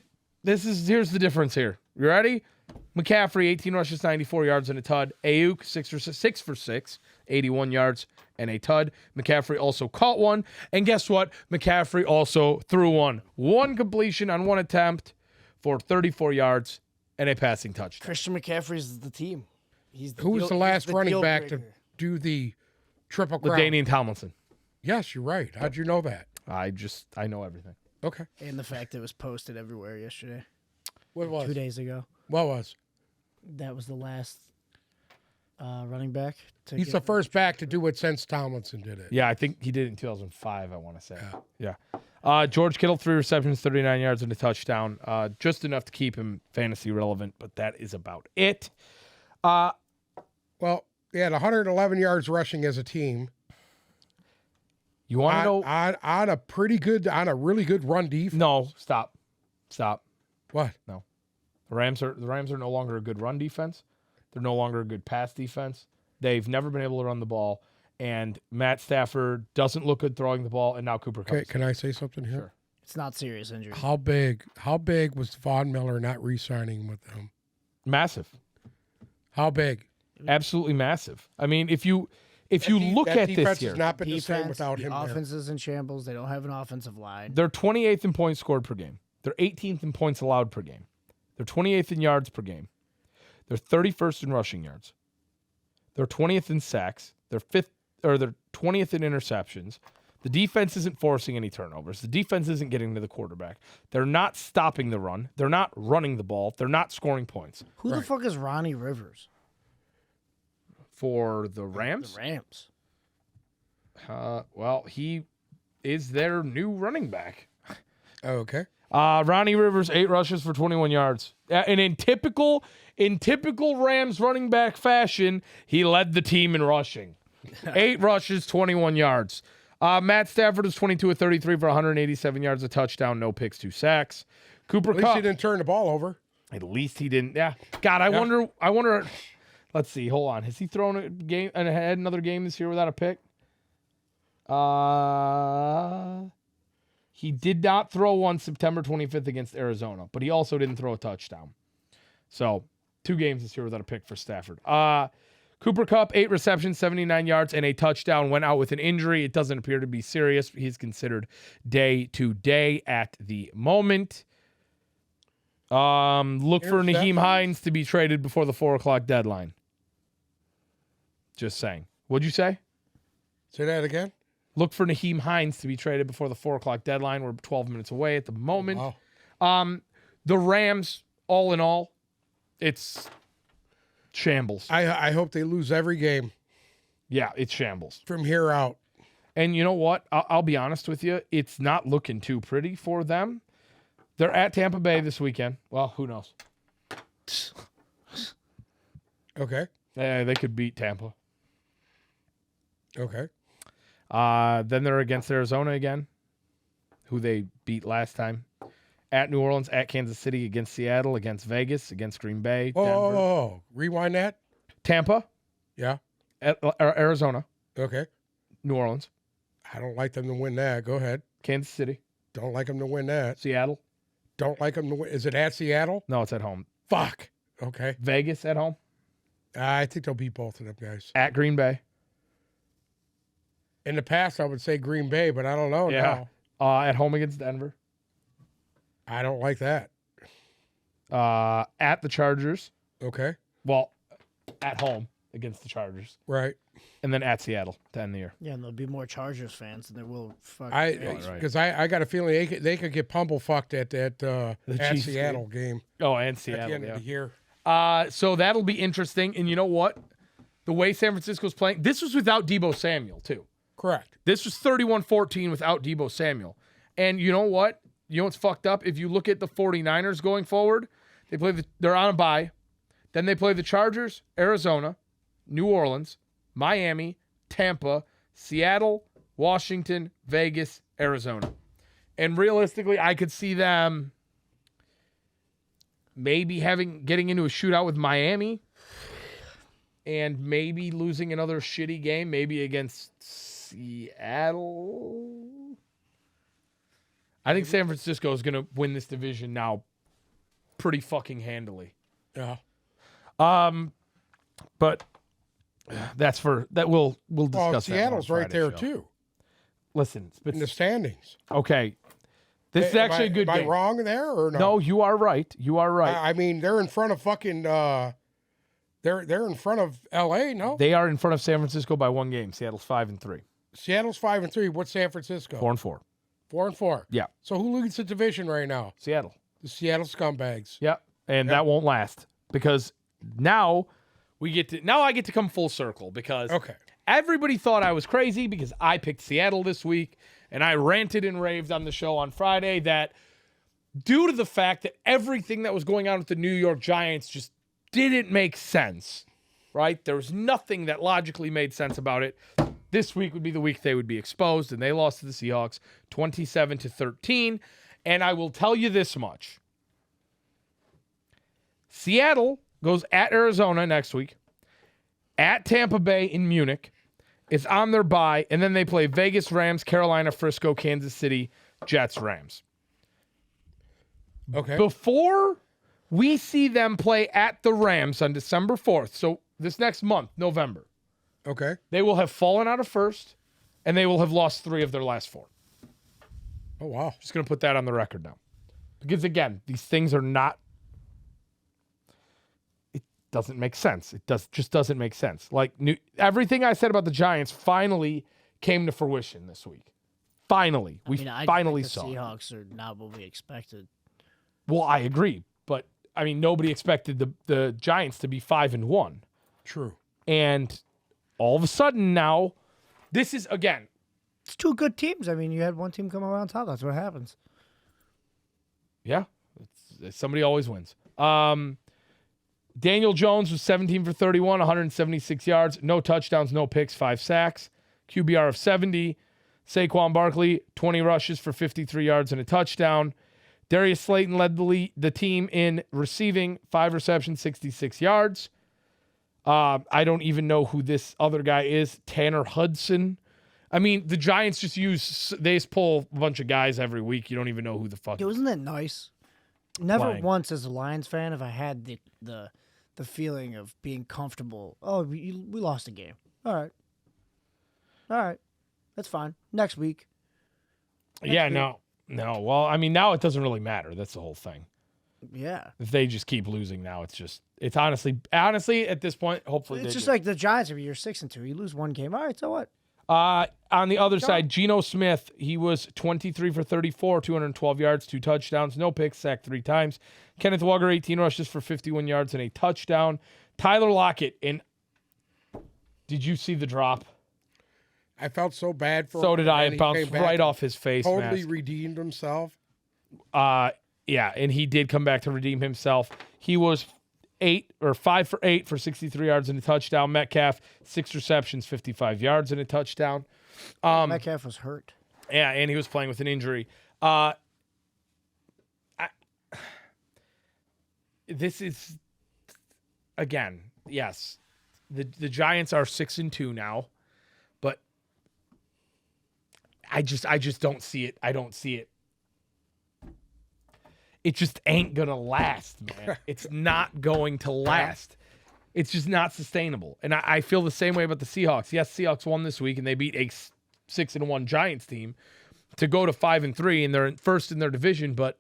difference here. You ready? McCaffrey, 18 rushes, 94 yards and a tud. Ayuk, 6 for 6, 81 yards and a tud. McCaffrey also caught one. And guess what? McCaffrey also threw one. One completion on one attempt for 34 yards and a passing touchdown. Christian McCaffrey's the team. Who was the last running back to do the triple crown? LaDainian Tomlinson. Yes, you're right. How'd you know that? I know everything. Okay. And the fact it was posted everywhere yesterday. What was? 2 days ago. What was? That was the last running back. He's the first back to do it since Tomlinson did it. Yeah, I think he did it in 2005, I want to say. Yeah. George Kittle, 3 receptions, 39 yards and a touchdown. Just enough to keep him fantasy relevant, but that is about it. Well, they had 111 yards rushing as a team. You want to know? On a really good run defense. No, stop. What? No. The Rams are no longer a good run defense. They're no longer a good pass defense. They've never been able to run the ball. And Matt Stafford doesn't look good throwing the ball, and now Cooper Kupp. Okay, can I say something here? Sure. It's not serious injury. How big was Von Miller not re-signing with them? Massive. How big? Absolutely massive. I mean, if you look at this defense here, has not been the same Defense, without the him there. offense is in shambles. They don't have an offensive line. they're 28th in points scored per game. They're 18th in points allowed per game. They're 28th in yards per game. They're 31st in rushing yards. They're 20th in sacks. They're 20th in interceptions. The defense isn't forcing any turnovers. The defense isn't getting to the quarterback. They're not stopping the run. They're not running the ball. They're not scoring points. Who the fuck is Ronnie Rivers? For the Rams? The Rams. Well, he is their new running back. Oh, okay. Ronnie Rivers, 8 rushes for 21 yards. And in typical Rams running back fashion, he led the team in rushing. 8 rushes, 21 yards. Matt Stafford is 22 of 33 for 187 yards, a touchdown, no picks, 2 sacks. Cooper At least Kupp. he didn't turn the ball over. At least he didn't. Yeah. God, I wonder. Let's see. Hold on. Has he thrown a game and had another game this year without a pick? He did not throw one September 25th against Arizona, but he also didn't throw a touchdown. So 2 games this year without a pick for Stafford. Cooper Kupp, 8 receptions, 79 yards, and a touchdown. Went out with an injury. It doesn't appear to be serious. He's considered day to day at the moment. Look for Nyheim Hines to be traded before the 4 o'clock deadline. Just saying. What'd you say? Say that again? Look for Nyheim Hines to be traded before the 4 o'clock deadline. We're 12 minutes away at the moment. Wow. The Rams, all in all, it's shambles. I hope they lose every game Yeah, it's shambles. from here out. And you know what? I'll be honest with you. It's not looking too pretty for them. They're at Tampa Bay this weekend. Well, who knows? Okay. They could beat Tampa. Okay. Then they're against Arizona again, who they beat last time. At New Orleans, at Kansas City, against Seattle, against Vegas, against Green Bay, Denver. Oh, rewind that. Tampa, Yeah. Arizona, Okay. New Orleans, I don't like them to win that. Go ahead. Kansas City, Don't like them to win that. Seattle. Don't like them to win. Is it at Seattle? No, it's at home. Fuck. Okay. Vegas at home. I think they'll beat both of them guys. At Green Bay. In the past, I would say Green Bay, but I don't know Yeah. now. At home against Denver. I don't like that. At the Chargers. Okay. Well, at home against the Chargers. Right. And then at Seattle to end the year. Yeah, and there'll be more Chargers fans than there will fuck. Because I got a feeling they could get pummel fucked at Chiefs Seattle game Oh, and at the Seattle, end yeah. of the year. So that'll be interesting. And you know what? The way San Francisco's playing, this was without Deebo Samuel, too. Correct. This was 31-14 without Deebo Samuel. And you know what? You know what's fucked up? If you look at the 49ers going forward, they're on a bye. Then they play the Chargers, Arizona, New Orleans, Miami, Tampa, Seattle, Washington, Vegas, Arizona. And realistically, I could see them maybe getting into a shootout with Miami and maybe losing another shitty game, maybe against Seattle. I think San Francisco is going to win this division now pretty fucking handily. Yeah. But we'll discuss. Well, that Seattle's more on right there Friday's show. too Listen, in the standings. okay. This is actually a good Am game. I wrong there or no? No, you are right. You are right. I mean, they're in front of fucking. They're in front of L.A. No, They are in front of San Francisco by 1 game. Seattle's 5-3. Seattle's 5-3. What's San Francisco? 4-4. 4-4. Yeah. So who leads the division right now? Seattle. The Seattle Scumbags. Yeah. And that won't last because now I get to come full circle because Okay. everybody thought I was crazy because I picked Seattle this week and I ranted and raved on the show on Friday that due to the fact that everything that was going on with the New York Giants just didn't make sense, right? There was nothing that logically made sense about it. This week would be the week they would be exposed, and they lost to the Seahawks 27-13. And I will tell you this much. Seattle goes at Arizona next week, at Tampa Bay in Munich. It's on their bye, and then they play Vegas, Rams, Carolina, Frisco, Kansas City, Jets, Rams. Okay. Before we see them play at the Rams on December 4th, so this next month, November, Okay. they will have fallen out of first, and they will have lost 3 of their last 4. Oh wow. Just going to put that on the record now. Because, again, these things are not... It doesn't make sense. It just doesn't make sense. Like, everything I said about the Giants finally came to fruition this week. Finally. We finally saw the it. Seahawks are not what we expected. Well, I agree. But, I mean, nobody expected the Giants to be 5-1. True. And all of a sudden now, this is, again... It's 2 good teams. I mean, you had one team come around top. That's what happens. Yeah. Somebody always wins. Daniel Jones was 17 for 31, 176 yards, no touchdowns, no picks, 5 sacks, QBR of 70. Saquon Barkley, 20 rushes for 53 yards and a touchdown. Darius Slayton led the team in receiving, 5 receptions, 66 yards. I don't even know who this other guy is, Tanner Hudson. I mean, the Giants they just pull a bunch of guys every week. You don't even know who the fuck. Yo, isn't that nice? Never Lying. once as a Lions fan have I had the feeling of being comfortable. Oh, we lost a game. All right, that's fine. Next week. Yeah, no. Well, I mean, now it doesn't really matter. That's the whole thing. Yeah. If they just keep losing now, it's honestly at this point, hopefully It's they just do. like the Giants. If you're 6-2, you lose one game. All right, so what? On the other side, Geno Smith, he was 23 for 34, 212 yards, 2 touchdowns, no picks, sacked 3 times. Kenneth Walker, 18 rushes for 51 yards and a touchdown. Tyler Lockett, and did you see the drop? I felt so bad for him. So did I. and It he bounced came back right and off his face Totally mask. redeemed himself. Yeah, and he did come back to redeem himself. He was 5 for 8 for 63 yards and a touchdown. Metcalf, 6 receptions, 55 yards and a touchdown. Metcalf was hurt. Yeah, and he was playing with an injury. This is, again, yes, the Giants are 6-2 now, but I just don't see it. I don't see it. It just ain't gonna last, man. It's not going to last. It's just not sustainable. And I feel the same way about the Seahawks. Yes, Seahawks won this week, and they beat a 6-1 Giants team to go to 5-3, and they're first in their division. But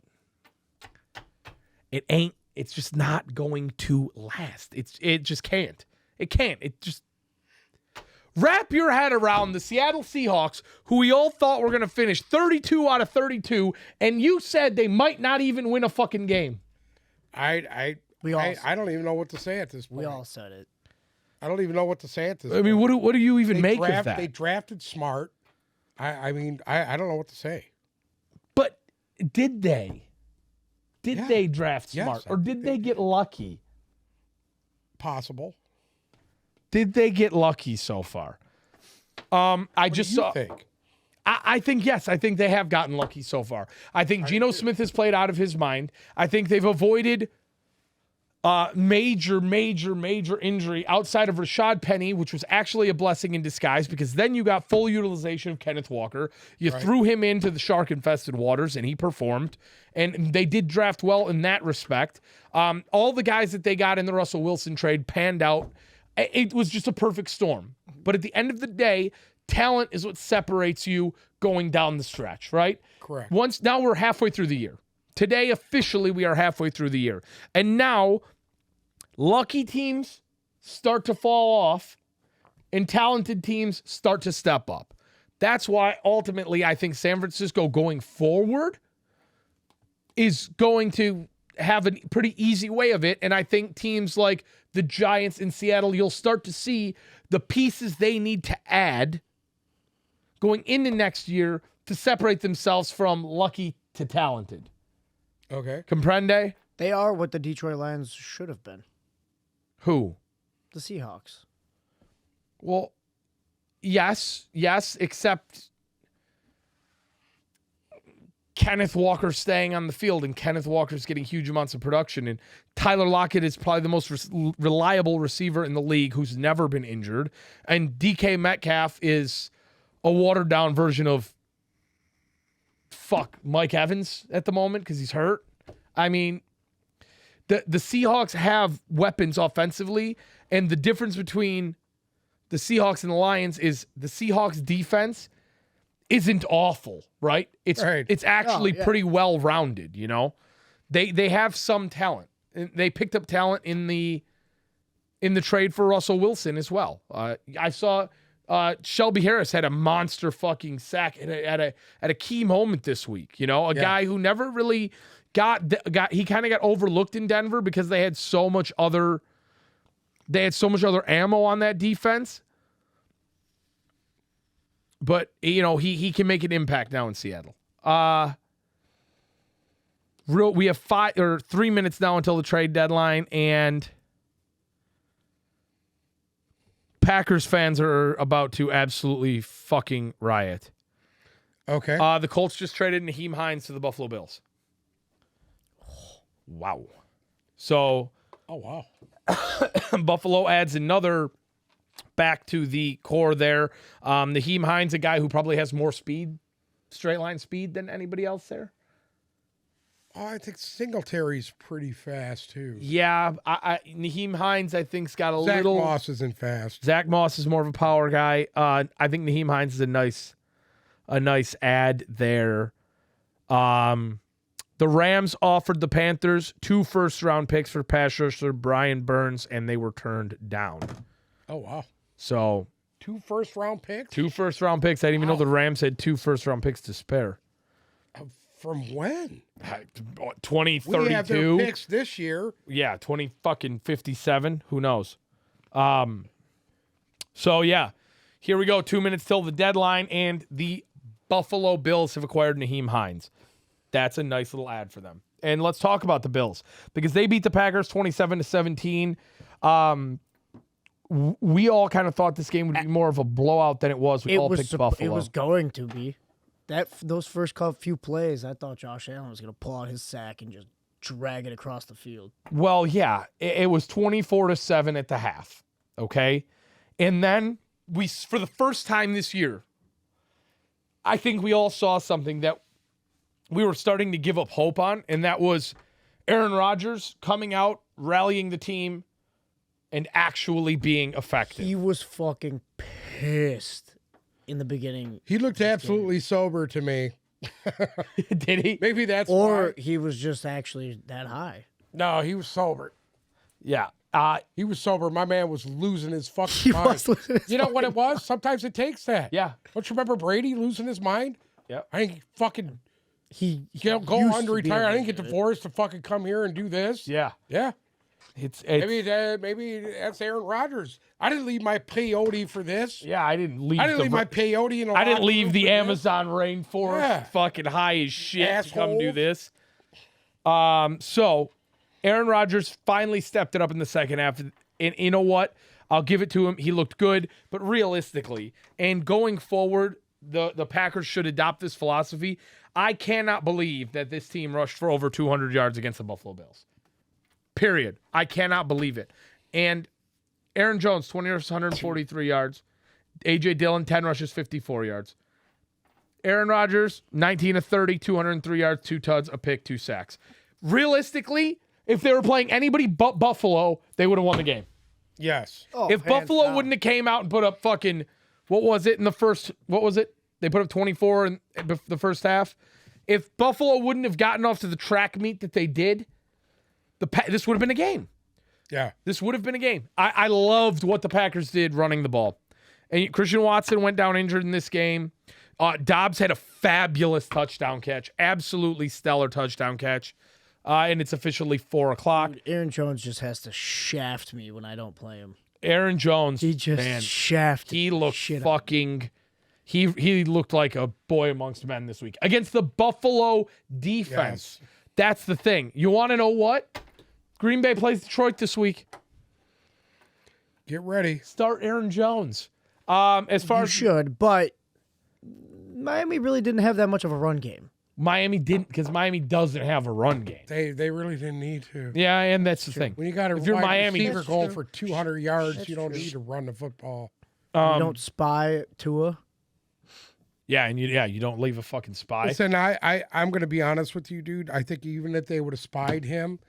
it's just not going to last. It just can't. It can't. It just wrap your head around the Seattle Seahawks, who we all thought were going to finish 32 out of 32, and you said they might not even win a fucking game. I don't even know what to say at this point. We all said it. I don't even know what to say at this I mean, point. what do you even make of that? They drafted smart. I mean, I don't know what to say. But did they? Did Yeah. they draft Yes, smart? I Or did they get lucky? Possible. Did they get lucky so far? I What just do you saw. think? I think, yes, I think they have gotten lucky so far. I think Geno Smith has played out of his mind. I think they've avoided major injury outside of Rashad Penny, which was actually a blessing in disguise because then you got full utilization of Kenneth Walker. You threw him into the shark-infested waters, and he performed. And they did draft well in that respect. All the guys that they got in the Russell Wilson trade panned out. It was just a perfect storm. But at the end of the day, talent is what separates you going down the stretch, right? Correct. Now we're halfway through the year. Today, officially, we are halfway through the year. And now, lucky teams start to fall off and talented teams start to step up. That's why, ultimately, I think San Francisco going forward is going to have a pretty easy way of it. And I think teams like the Giants in Seattle, you'll start to see the pieces they need to add going into next year to separate themselves from lucky to talented. Okay. Comprende? They are what the Detroit Lions should have been. Who? The Seahawks. Well, yes, except Kenneth Walker staying on the field, and Kenneth Walker's getting huge amounts of production, and Tyler Lockett is probably the most reliable receiver in the league who's never been injured, and DK Metcalf is a watered-down version of Mike Evans at the moment because he's hurt. I mean, the Seahawks have weapons offensively, and the difference between the Seahawks and the Lions is the Seahawks defense isn't awful, right? It's actually pretty well rounded, you know. They have some talent. They picked up talent in the trade for Russell Wilson as well. I saw Shelby Harris had a monster fucking sack at a key moment this week. You know, a guy who never really he kind of got overlooked in Denver because they had so much other ammo on that defense. But, you know, he can make an impact now in Seattle. We have 3 minutes now until the trade deadline, and Packers fans are about to absolutely fucking riot. Okay. The Colts just traded Naheem Hines to the Buffalo Bills. Wow. So. Oh, wow. Buffalo adds another back to the core there. Naheem Hines, a guy who probably has more speed, straight line speed than anybody else there. Oh, I think Singletary's pretty fast, too. Yeah, Naheem Hines, I think, has got a Zach little... Zach Moss isn't fast. Zach Moss is more of a power guy. I think Naheem Hines is a nice add there. The Rams offered the Panthers 2 first-round picks for pass rusher Brian Burns, and they were turned down. Oh, wow. So 2 first-round picks? 2 first-round picks. I didn't even know the Rams had 2 first-round picks to spare. From when? 2032. We have their picks this year. Yeah, 2057. Who knows? So, yeah. Here we go. 2 minutes till the deadline, and the Buffalo Bills have acquired Naheem Hines. That's a nice little ad for them. And let's talk about the Bills because they beat the Packers 27-17. We all kind of thought this game would be more of a blowout than it was. We all picked Buffalo. It was going to be. Those first few plays, I thought Josh Allen was going to pull out his sack and just drag it across the field. Well, yeah, it was 24-7 at the half. Okay, and then for the first time this year, I think we all saw something that we were starting to give up hope on, and that was Aaron Rodgers coming out, rallying the team, and actually being effective. He was fucking pissed in the beginning. He looked absolutely sober to me. Did he? Maybe that's Or why. he was just actually that high. No, he was sober. Yeah. He was sober. My man was losing his fucking He mind. was losing his You know what it was? Sometimes it takes that. Yeah. Don't you remember Brady losing his mind? Yeah. I ain't fucking He go used on to to be retire. I able didn't to get do it. divorced to fucking come here and do this. Yeah. Yeah. It's Maybe that's Aaron Rodgers. I didn't leave my peyote for this. yeah. I didn't leave. I didn't leave my peyote in a I didn't locker leave room the for this. Amazon rainforest Yeah. fucking high as shit to come do Asshole. this. So Aaron Rodgers finally stepped it up in the second half. And you know what? I'll give it to him. He looked good. But realistically, and going forward, the Packers should adopt this philosophy. I cannot believe that this team rushed for over 200 yards against the Buffalo Bills. Period. I cannot believe it. And Aaron Jones, 20 rushes, 143 yards. A.J. Dillon, 10 rushes, 54 yards. Aaron Rodgers, 19 of 30, 203 yards, 2 tuds, a pick, 2 sacks. Realistically, if they were playing anybody but Buffalo, they would have won the game. Yes. Oh, If hands Buffalo down. wouldn't have came out and put up fucking, what was it in the first, what was it? They put up 24 in the first half. If Buffalo wouldn't have gotten off to the track meet that they did, this would have been a game. Yeah. This would have been a game. I loved what the Packers did running the ball. And Christian Watson went down injured in this game. Dobbs had a fabulous touchdown catch. Absolutely stellar touchdown catch. And it's officially 4 o'clock. Aaron Jones just has to shaft me when I don't play him. Aaron Jones, He just man, shafted. he looked shit fucking... He looked like a boy amongst men this week. Against the Buffalo defense. Yes. That's the thing. You want to know what? Green Bay plays Detroit this week. Get ready. Start Aaron Jones. As far You as should, but Miami really didn't have that much of a run game. Miami didn't, because Miami doesn't have a run game. They really didn't need to. Yeah, and that's the thing. When you got a If you're wide Miami, receiver that's going true. for 200 yards, you don't need to run the football. You don't spy Tua. Yeah, and you don't leave a fucking spy. Listen, I'm going to be honest with you, dude. I think even if they would have spied him,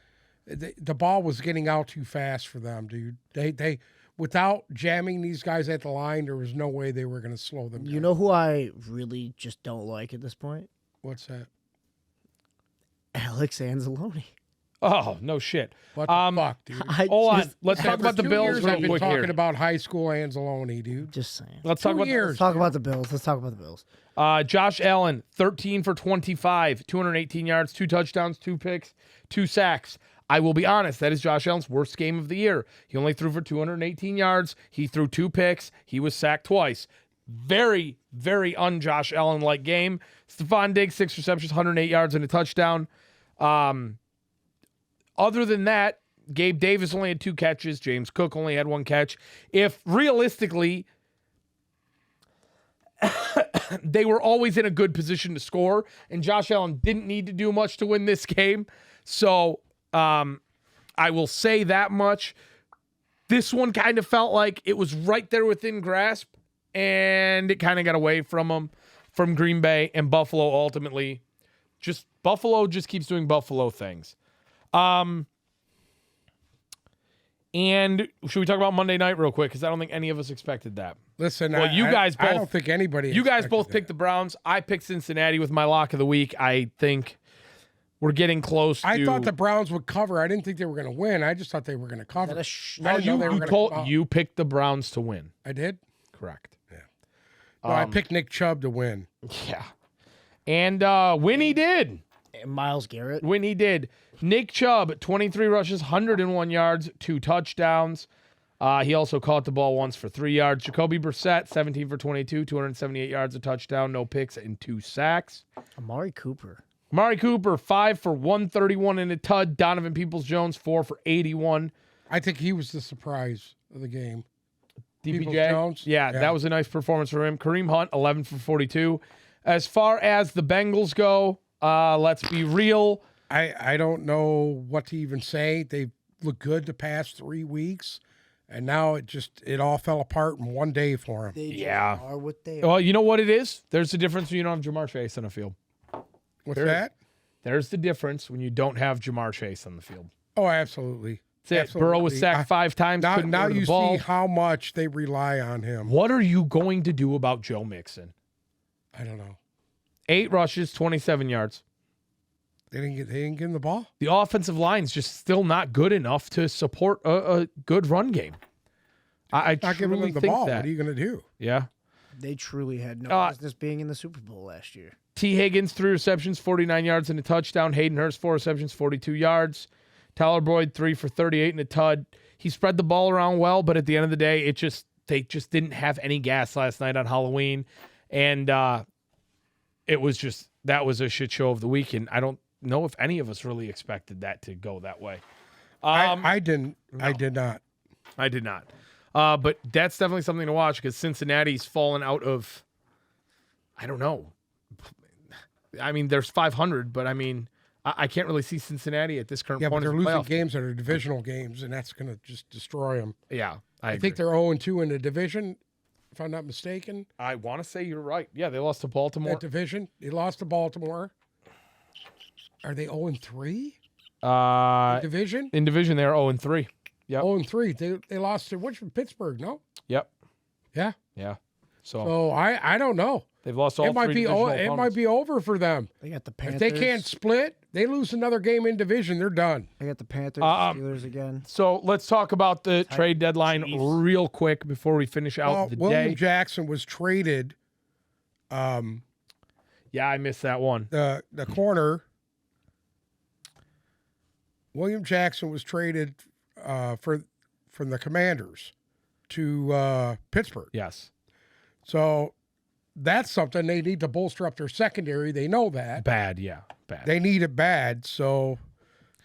the ball was getting out too fast for them, dude. They without jamming these guys at the line, there was no way they were going to slow them down. You know who I really just don't like at this point? What's that? Alex Anzalone. Oh, no shit. What the fuck, dude? Hold on. Let's For talk about the 2 Bills years, real I've been quick talking here. about high school Anzalone, dude. Just saying. Let's talk 2 about years. Let's talk about the Bills. Let's talk about the Bills. Josh Allen, 13 for 25, 218 yards, 2 touchdowns, 2 picks, 2 sacks. I will be honest, that is Josh Allen's worst game of the year. He only threw for 218 yards. He threw 2 picks. He was sacked twice. Very, very un-Josh Allen-like game. Stephon Diggs, 6 receptions, 108 yards, and a touchdown. Other than that, Gabe Davis only had 2 catches. James Cook only had 1 catch. If realistically, they were always in a good position to score, and Josh Allen didn't need to do much to win this game. So I will say that much. This one kind of felt like it was right there within grasp, and it kind of got away from them, from Green Bay, and Buffalo ultimately. Buffalo just keeps doing Buffalo things. And should we talk about Monday night real quick? Because I don't think any of us expected that. Listen, Well, you guys I both- don't think anybody. You guys expected both that. picked the Browns. I picked Cincinnati with my lock of the week. I think we're getting close to... I thought the Browns would cover. I didn't think they were going to win. I just thought they were going to cover. That a No, I didn't know they were gonna come out. you picked the Browns to win. I did. Correct. No, I picked Nick Chubb to win. Yeah. And win he did. And Myles Garrett. When he did. Nick Chubb, 23 rushes, 101 yards, 2 touchdowns. He also caught the ball once for 3 yards. Jacoby Brissett, 17 for 22, 278 yards, a touchdown, no picks, and 2 sacks. Amari Cooper. Amari Cooper, 5 for 131 and a tud. Donovan Peoples-Jones, 4 for 81. I think he was the surprise of the game. DPJ, Peoples-Jones? yeah, Yeah. that was a nice performance for him. Kareem Hunt, 11 for 42. As far as the Bengals go, let's be real. I don't know what to even say. They looked good the past 3 weeks, and now it all fell apart in one day for them. They just Yeah. are what they are. Well, you know what it is? There's a difference when you don't have Jamar Chase on the field. What's that? There's the difference when you don't have Jamar Chase on the field. Oh, absolutely. That's it. Burrow was sacked 5 times. Now, couldn't now go to the you ball. see how much they rely on him. What are you going to do about Joe Mixon? I don't know. 8 rushes, 27 yards. They didn't get him the ball. The offensive line's just still not good enough to support a good run game. I Not giving truly them the think ball. that. What are you going to do? Yeah. They truly had no business being in the Super Bowl last year. T. Higgins, 3 receptions, 49 yards and a touchdown. Hayden Hurst, 4 receptions, 42 yards. Tyler Boyd, 3 for 38 and a tud. He spread the ball around well, but at the end of the day, they just didn't have any gas last night on Halloween. And that was a shit show of the week. And I don't know if any of us really expected that to go that way. I didn't. No. I did not. I did not. But that's definitely something to watch because Cincinnati's fallen out of, I don't know. I mean, there's 500, but I mean, I can't really see Cincinnati at this current Yeah, but point. they're as a losing playoff. games that are divisional games, and that's going to just destroy them. Yeah, I think they're 0-2 in the division, if I'm not mistaken. I want to say you're right. Yeah, they lost to Baltimore. That division, they lost to Baltimore. Are they 0-3? Uh, Division? in division, they're 0-3. Yep. 0-3. They lost to Pittsburgh, no? Yep. Yeah. Yeah. So So I don't know. they've lost all It might three be divisional it might opponents. be over for them. They got the If Panthers. they can't split, they lose another game in division, they're done. They got the Panthers, Steelers again. So let's talk about the trade deadline Chiefs. real quick before we finish out the William day. Jackson was traded. Yeah, I missed that one. The corner. William Jackson was traded from the Commanders to Pittsburgh. Yes. So that's something they need to bolster up their secondary. They know that. Bad, yeah. Bad. They need it bad. So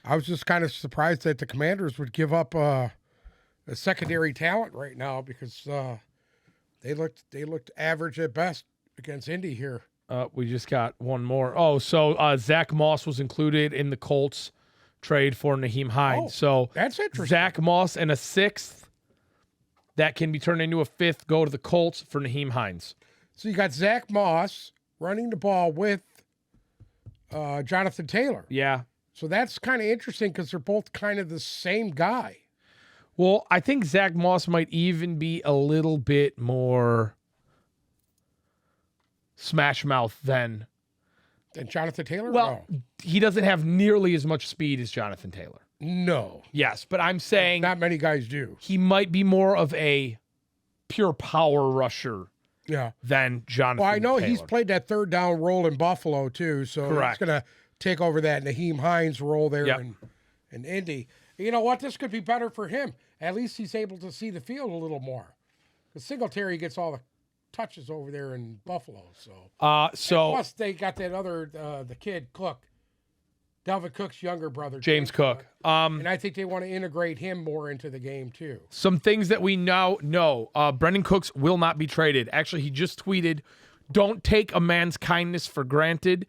I was just kind of surprised that the Commanders would give up a secondary talent right now because they looked average at best against Indy here. We just got one more. Oh, so Zach Moss was included in the Colts trade for Naheem Hines. So That's interesting. Zach Moss and a sixth that can be turned into a fifth go to the Colts for Naheem Hines. So you got Zach Moss running the ball with Jonathan Taylor. Yeah. So that's kind of interesting because they're both kind of the same guy. Well, I think Zach Moss might even be a little bit more smash mouth than. And Jonathan Taylor? Well, he doesn't have nearly as much speed as Jonathan Taylor. No. Yes, but I'm saying Not many guys do. he might be more of a pure power rusher Yeah. than Jonathan Well, I know he's Taylor. played that third down role in Buffalo too, so Correct. he's going to take over that Naheem Hines role there Yep. in Indy. You know what? This could be better for him. At least he's able to see the field a little more. Because Singletary gets all the touches over there in Buffalo. So So plus they got that other the kid Cook, Dalvin Cook's younger brother, James Cook. and I think they want to integrate him more into the game too. Some things that we now know. Brendan Cooks will not be traded. Actually, he just tweeted, "Don't take a man's kindness for granted.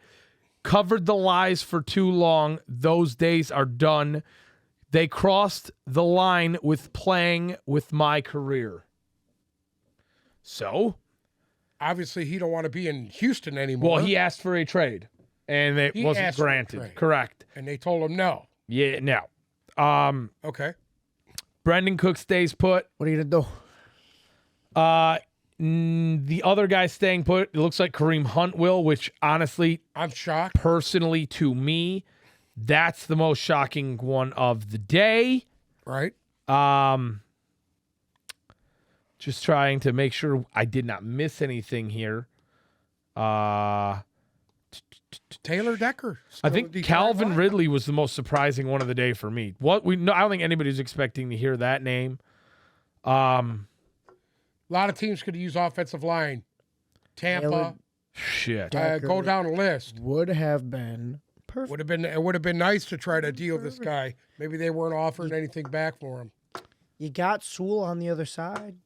Covered the lies for too long. Those days are done. They crossed the line with playing with my career." So, Obviously, he don't want to be in Houston anymore. well, he asked for a trade, and it He wasn't asked for a granted. trade. Correct. and they told him no. Yeah. Now, Okay. Brendan Cook stays put. What are you gonna do? The other guy staying put, it looks like Kareem Hunt will, which honestly, I'm shocked. personally to me, that's the most shocking one of the day. Right. Just trying to make sure I did not miss anything here. Taylor Decker. I still think a Detroit Calvin Lion. Ridley was the most surprising one of the day for me. I don't think anybody's expecting to hear that name. A lot of teams could use offensive line. Tampa. Taylor Shit. Decker Go down the list. would have been perfect. It would have been nice to try to deal with this guy. Maybe they weren't offering anything back for him. You got Sewell on the other side.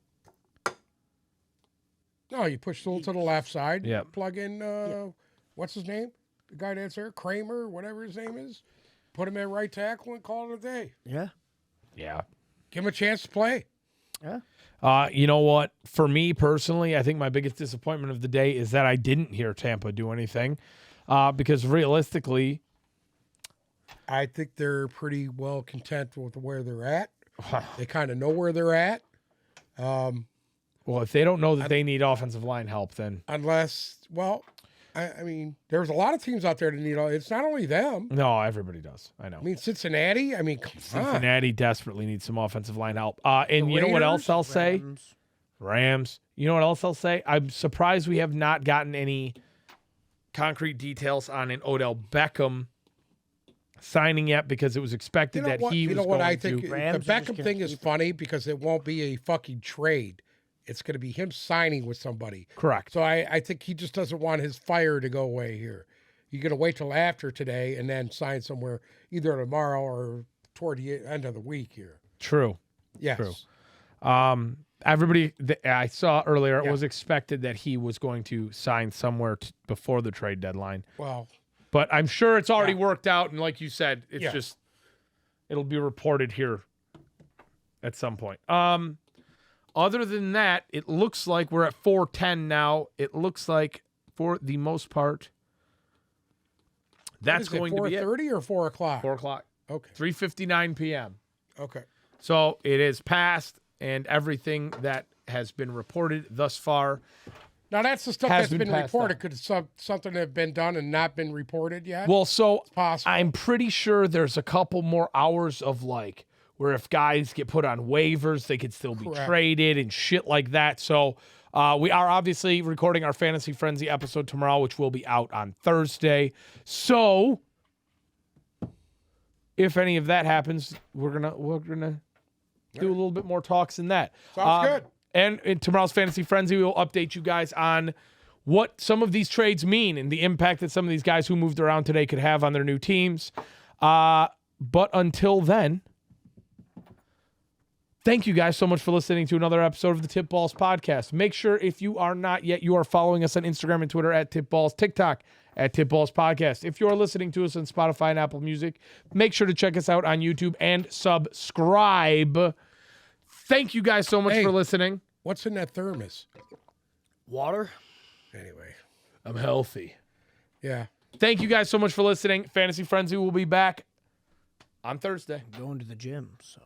No, you push Sewell to the left side. Yep. Plug in what's his name? The guy that's there, Kramer, whatever his name is. Put him at right tackle and call it a day. Yeah. Yeah. Give him a chance to play. Yeah. You know what? For me personally, I think my biggest disappointment of the day is that I didn't hear Tampa do anything. Because realistically, I think they're pretty well content with where they're at. They kind of know where they're at. well, if they don't know that they need offensive line help, then Unless, well, I mean, there's a lot of teams out there that need. It's not only them. no, everybody does. I know. I mean, Cincinnati. I mean, come on. Cincinnati desperately needs some offensive line help. And The you know what else Raiders, I'll say? Rams. Rams. You know what else I'll say? I'm surprised we have not gotten any concrete details on an Odell Beckham signing yet because it was expected that he was going I think to. Rams the are just Beckham gonna thing is keep it. funny because it won't be a fucking trade. It's going to be him signing with somebody. Correct. So I think he just doesn't want his fire to go away here. You're going to wait till after today and then sign somewhere either tomorrow or toward the end of the week here. True. Yes. True. Everybody I saw earlier, it Yeah. was expected that he was going to sign somewhere before the trade deadline. Well, But I'm sure it's already worked out. And like you said, it's Yeah. just, it'll be reported here at some point. Other than that, it looks like we're at 4:10 now. It looks like, for the most part, that's going to be it. 4:30 or 4 o'clock? 4 o'clock. Okay. 3:59 p.m. Okay. So it is passed, and everything that has been reported thus far. Now, that's the stuff Has that's been been passed reported. on. Could something have been done and not been reported yet? Well, so possible. I'm pretty sure there's a couple more hours of like where if guys get put on waivers, they could still be Correct. traded and shit like that. So we are obviously recording our Fantasy Frenzy episode tomorrow, which will be out on Thursday. So if any of that happens, we're gonna do a little bit more talks in that. Sounds good. And in tomorrow's Fantasy Frenzy, we will update you guys on what some of these trades mean and the impact that some of these guys who moved around today could have on their new teams. But until then, thank you guys so much for listening to another episode of the Tip Balls podcast. Make sure if you are not yet, you are following us on Instagram and Twitter at Tip Balls, TikTok at Tip Balls Podcast. If you are listening to us on Spotify and Apple Music, make sure to check us out on YouTube and subscribe. Thank you guys so much Hey. for listening. What's in that thermos? Water? Anyway, I'm healthy. yeah. Thank you guys so much for listening. Fantasy Frenzy will be back on Thursday. Going to the gym, so.